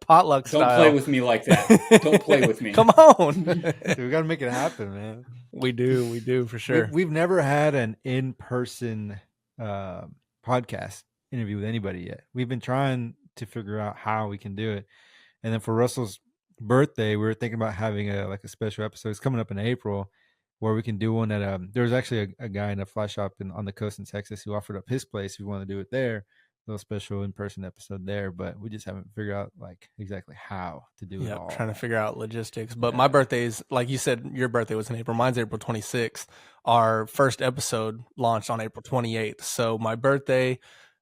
Potluck style. Don't play with me like that. Don't play with me. Come on. Dude, we gotta make it happen, man. We do for sure. We've never had an in-person podcast interview with anybody yet. We've been trying to figure out how we can do it. And then for Russell's birthday, we were thinking about having a special episode. It's coming up in April where we can do one at there was actually a guy in a fly shop on the coast in Texas who offered up his place if we want to do it there. A little special in-person episode there, but we just haven't figured out like exactly how to do it all. Trying to figure out logistics. But my birthday is, like you said, your birthday was in April. Mine's April 26th. Our first episode launched on April 28th. So my birthday,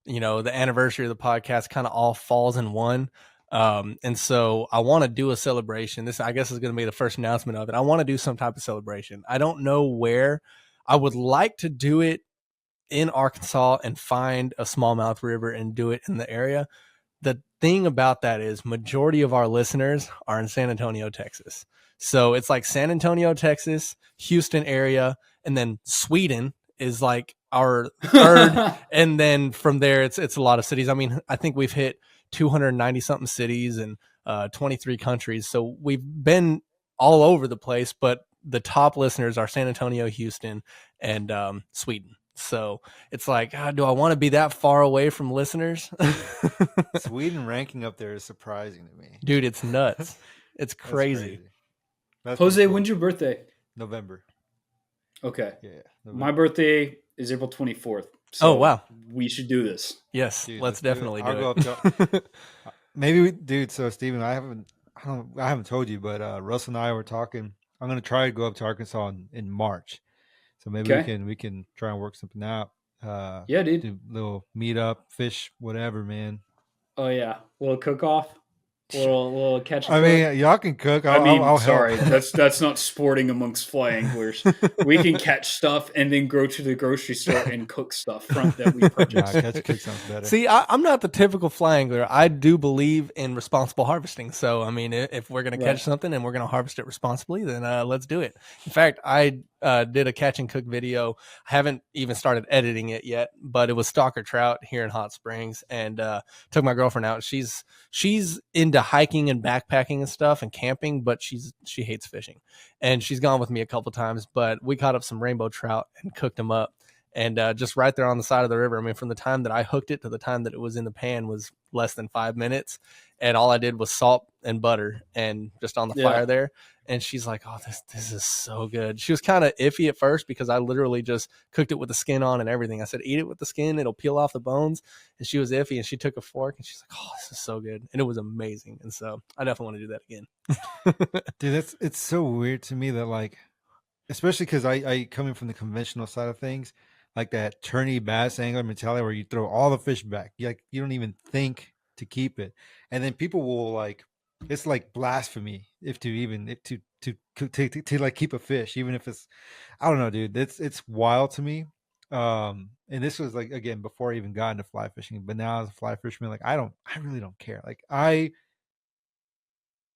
the anniversary of the podcast kind of all falls in one. And so I want to do a celebration. This, I guess, is going to be the first announcement of it. I want to do some type of celebration. I don't know where. I would like to do it in Arkansas and find a smallmouth river and do it in the area. The thing about that is majority of our listeners are in San Antonio, Texas. So it's like San Antonio, Texas, Houston area, and then Sweden is like our third. And then from there, it's a lot of cities. I mean, I think we've hit 290 something cities and 23 countries. So we've been all over the place, but the top listeners are San Antonio, Houston, and Sweden. So it's like, do I want to be that far away from listeners? Sweden ranking up there is surprising to me. Dude, it's nuts. It's crazy. That's Jose, cool. When's your birthday? November. Okay. Yeah. November. My birthday is April 24th. So wow. We should do this. Yes, dude, let's definitely do it. I'll go up to, maybe dude. So Stephen, I haven't told you, but Russ and I were talking. I'm going to try to go up to Arkansas in March. So maybe we can try and work something out. Yeah, dude. Do a little meet up, fish, whatever, man. Oh yeah, little cook off, little catch. I mean, y'all can cook. I'll sorry, that's not sporting amongst fly anglers. We can catch stuff and then go to the grocery store and cook stuff that we purchase. Cook sounds better. See, I'm not the typical fly angler. I do believe in responsible harvesting. So, I mean, if we're going to catch something and we're going to harvest it responsibly, then let's do it. In fact, I did a catch and cook video. I haven't even started editing it yet, but it was stalker trout here in Hot Springs, and took my girlfriend out. She's into hiking and backpacking and stuff and camping, but she hates fishing, and she's gone with me a couple times. But we caught up some rainbow trout and cooked them up, and just right there on the side of the river. I mean, from the time that I hooked it to the time that it was in the pan was less than 5 minutes. And all I did was salt and butter and just on the fire there. And she's like, oh, this is so good. She was kind of iffy at first because I literally just cooked it with the skin on and everything. I said, eat it with the skin. It'll peel off the bones. And she was iffy, and she took a fork and she's like, oh, this is so good. And it was amazing. And so I definitely want to do that again. Dude, it's so weird to me that, like, especially because I coming from the conventional side of things, like that tourney bass angler mentality where you throw all the fish back. You don't even think to keep it. And then people will, like, it's like blasphemy to like keep a fish, even if it's, I don't know, dude. It's wild to me. And this was, like, again, before I even got into fly fishing, but now as a fly fisherman, like, I really don't care. Like, I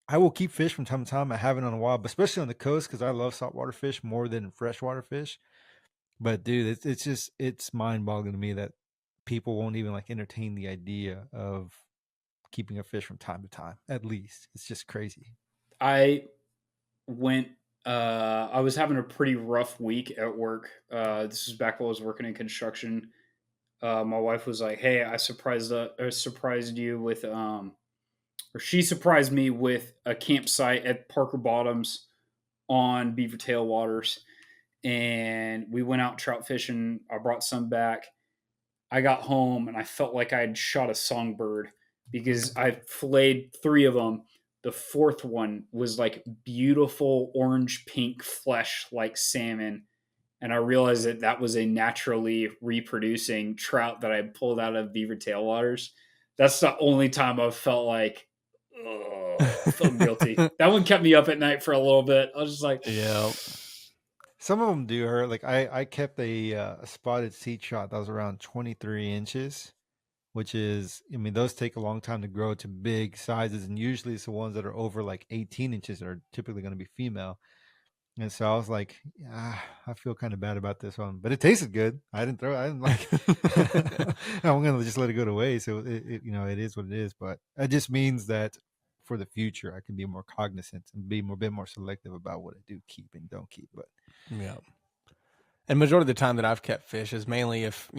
will keep fish from time to time. I haven't on a while, but especially on the coast, because I love saltwater fish more than freshwater fish. But dude, it's mind boggling to me that people won't even, like, entertain the idea of keeping a fish from time to time. At least it's just crazy. I was having a pretty rough week at work. This is back while I was working in construction. My wife was like, "Hey, I surprised you with or she surprised me with a campsite at Parker Bottoms on Beaver Tail Waters, and we went out trout fishing. I brought some back. I got home and I felt like I had shot a songbird because I filleted 3 of them. The 4th one was like beautiful orange pink flesh like salmon. And I realized that was a naturally reproducing trout that I pulled out of Beaver Tail Waters. That's the only time I've felt like, oh, I feel guilty. That one kept me up at night for a little bit. I was just like, Yeah. Some of them do hurt. Like, I kept a spotted sea trout that was around 23 inches, which is, I mean, those take a long time to grow to big sizes, and usually it's the ones that are over like 18 inches that are typically going to be female. And so I was like, I feel kind of bad about this one, but it tasted good. I didn't like, I'm going to just let it go to waste. So it is what it is, but it just means that for the future, I can be more cognizant and be a bit more selective about what I do keep and don't keep. But yeah. And majority of the time that I've kept fish is mainly if,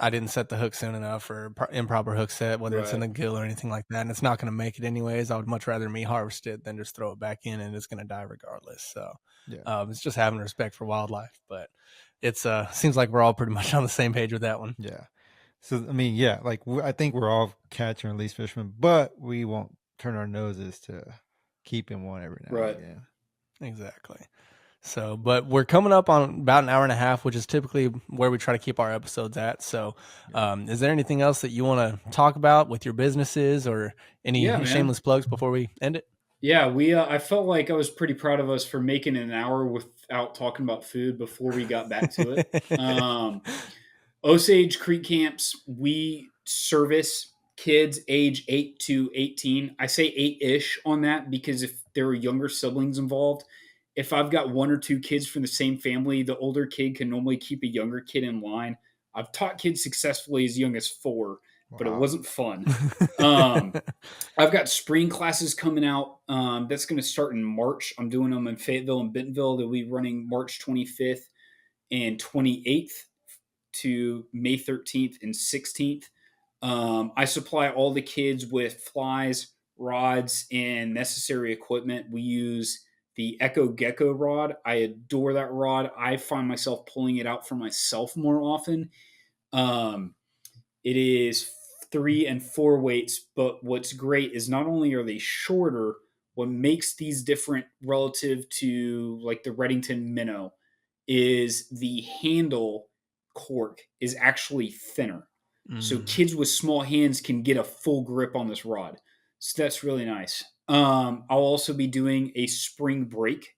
I didn't set the hook soon enough or improper hook set, whether it's in the gill or anything like that, and it's not going to make it anyways. I would much rather me harvest it than just throw it back in, and it's going to die regardless. So it's just having respect for wildlife. But it's seems like we're all pretty much on the same page with that one. Yeah. So, I mean, yeah, like, I think we're all catch and release fishermen, but we won't turn our noses to keeping one every now and again. Exactly. So, but we're coming up on about an hour and a half, which is typically where we try to keep our episodes at. So, is there anything else that you want to talk about with your businesses or any shameless plugs before we end it? Yeah, I felt like I was pretty proud of us for making an hour without talking about food before we got back to it. Osage Creek Camps, we service kids age 8 to 18. I say 8-ish on that because if there are younger siblings involved, if I've got 1 or 2 kids from the same family, the older kid can normally keep a younger kid in line. I've taught kids successfully as young as 4, but it wasn't fun. I've got spring classes coming out. That's going to start in March. I'm doing them in Fayetteville and Bentonville. They'll be running March 25th and 28th to May 13th and 16th. I supply all the kids with flies, rods, and necessary equipment. We use the Echo Gecko rod. I adore that rod. I find myself pulling it out for myself more often. It is 3 and 4 weights, but what's great is not only are they shorter, what makes these different relative to like the Reddington Minnow is the handle cork is actually thinner. So kids with small hands can get a full grip on this rod. So that's really nice. I'll also be doing a spring break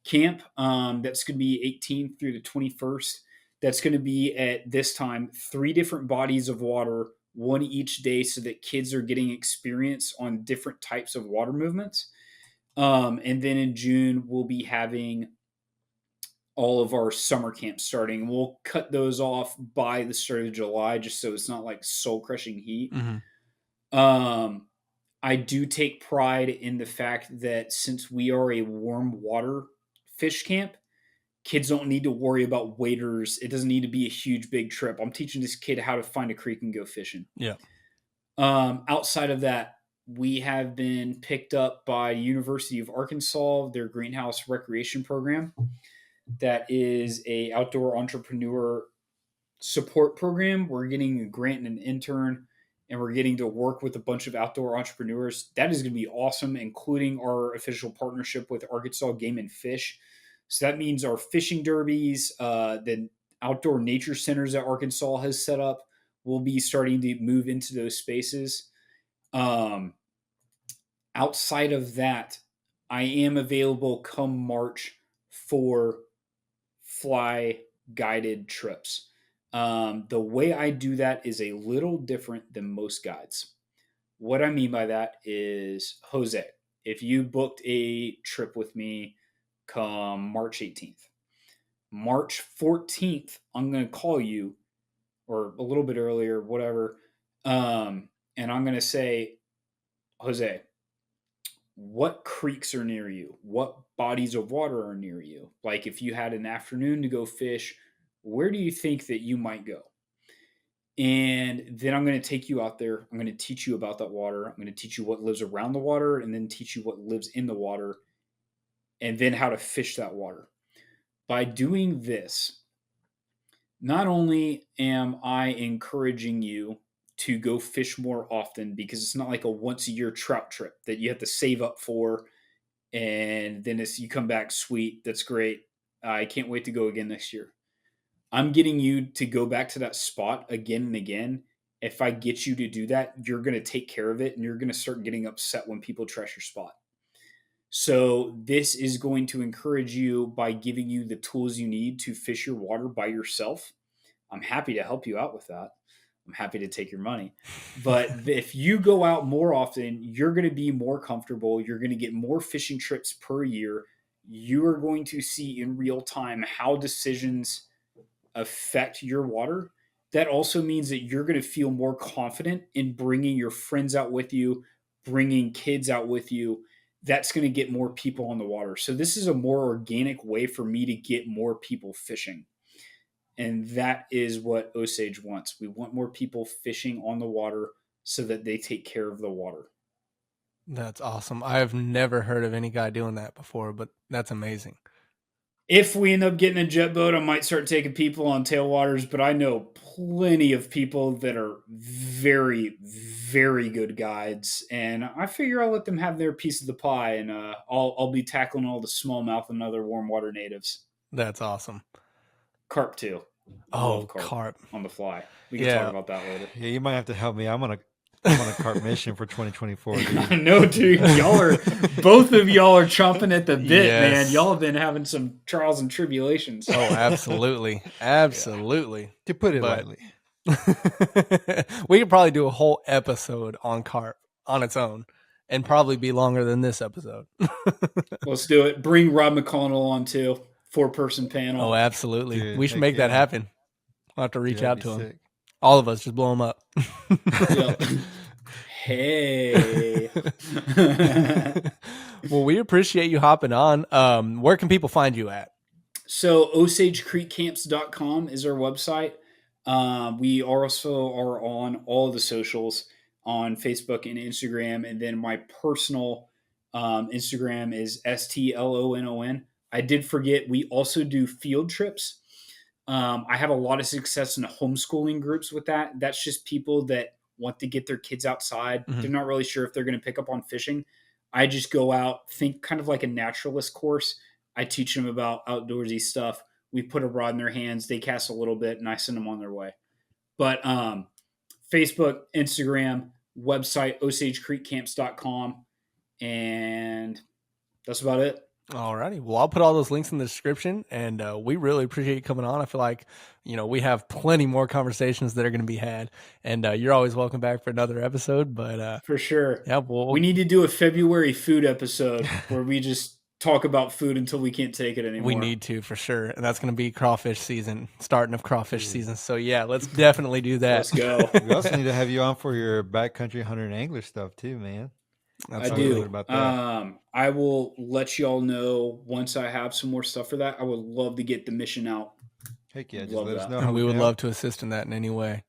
camp. That's going to be 18th through the 21st. That's going to be at this time 3 different bodies of water, 1 each day, so that kids are getting experience on different types of water movements. And then in June, we'll be having all of our summer camps starting. We'll cut those off by the start of July, just so it's not like soul crushing heat. I do take pride in the fact that since we are a warm water fish camp, Kids don't need to worry about waiters. It doesn't need to be a huge, big trip. I'm teaching this kid how to find a creek and go fishing. Yeah. Outside of that, we have been picked up by University of Arkansas, their greenhouse recreation program. That is a outdoor entrepreneur support program. We're getting a grant and an intern, and we're getting to work with a bunch of outdoor entrepreneurs. That is going to be awesome, including our official partnership with Arkansas Game and Fish. So that means our fishing derbies, the outdoor nature centers that Arkansas has set up, will be starting to move into those spaces. Outside of that, I am available come March for fly guided trips. The way I do that is a little different than most guides. What I mean by that is, Jose, if you booked a trip with me come March 18th, March 14th, I'm going to call you, or a little bit earlier, whatever, and I'm going to say, Jose, what creeks are near you? What bodies of water are near you? Like if you had an afternoon to go fish, where do you think that you might go? And then I'm going to take you out there. I'm going to teach you about that water. I'm going to teach you what lives around the water, and then teach you what lives in the water, and then how to fish that water. By doing this, not only am I encouraging you to go fish more often, because it's not like a once a year trout trip that you have to save up for, and then you come back, sweet, that's great, I can't wait to go again next year. I'm getting you to go back to that spot again and again. If I get you to do that, you're going to take care of it, and you're going to start getting upset when people trash your spot. So this is going to encourage you by giving you the tools you need to fish your water by yourself. I'm happy to help you out with that. I'm happy to take your money. But if you go out more often, you're going to be more comfortable. You're going to get more fishing trips per year. You are going to see in real time how decisions affect your water. That also means that you're going to feel more confident in bringing your friends out with you, bringing kids out with you. That's going to get more people on the water. So this is a more organic way for me to get more people fishing. And that is what Osage wants. We want more people fishing on the water so that they take care of the water. That's awesome. I have never heard of any guy doing that before, but that's amazing. If we end up getting a jet boat, I might start taking people on tailwaters, but I know plenty of people that are very, very good guides, and I figure I'll let them have their piece of the pie, and I'll be tackling all the smallmouth and other warm water natives. That's awesome. Carp too. Carp on the fly. We can talk about that later. Yeah, you might have to help me. I'm on a carp mission for 2024. Dude. I know, dude. Both of y'all are chomping at the bit, man. Y'all have been having some trials and tribulations. Oh, absolutely. Absolutely. Yeah. To put it lightly. We could probably do a whole episode on carp on its own and probably be longer than this episode. Let's do it. Bring Rob McConnell on too. 4-person panel. Oh, absolutely. Dude, we should make that happen. I'll have to reach out to him. Sick. All of us, just blow him up. Hey. Well, we appreciate you hopping on. Where can people find you at? So OsageCreekCamps.com is our website. We also are on all the socials on Facebook and Instagram. And then my personal Instagram is STLONON. I did forget, we also do field trips. I have a lot of success in homeschooling groups with that. That's just people that want to get their kids outside. Mm-hmm. They're not really sure if they're going to pick up on fishing. I just go out, think kind of like a naturalist course. I teach them about outdoorsy stuff. We put a rod in their hands. They cast a little bit, and I send them on their way. But Facebook, Instagram, website, OsageCreekCamps.com. And that's about it. Alrighty. Well, I'll put all those links in the description, and we really appreciate you coming on. I feel like, we have plenty more conversations that are going to be had, and you're always welcome back for another episode. But for sure, yeah, we need to do a February food episode where we just talk about food until we can't take it anymore. We need to, for sure, and that's going to be crawfish season, starting of crawfish season. So yeah, let's definitely do that. Let's go. We also need to have you on for your backcountry hunter and angler stuff too, man. That's I how we do. feel about that. I will let y'all know once I have some more stuff for that. I would love to get the mission out. Heck yeah, just Love let us that. know how And we would can love help. to assist in that in any way.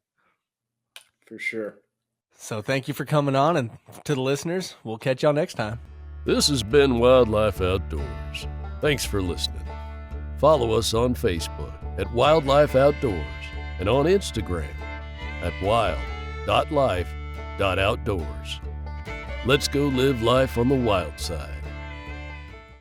For sure. So thank you for coming on, and to the listeners, we'll catch y'all next time. This has been Wildlife Outdoors. Thanks for listening. Follow us on Facebook at Wildlife Outdoors and on Instagram at wild.life.outdoors. Let's go live life on the wild side.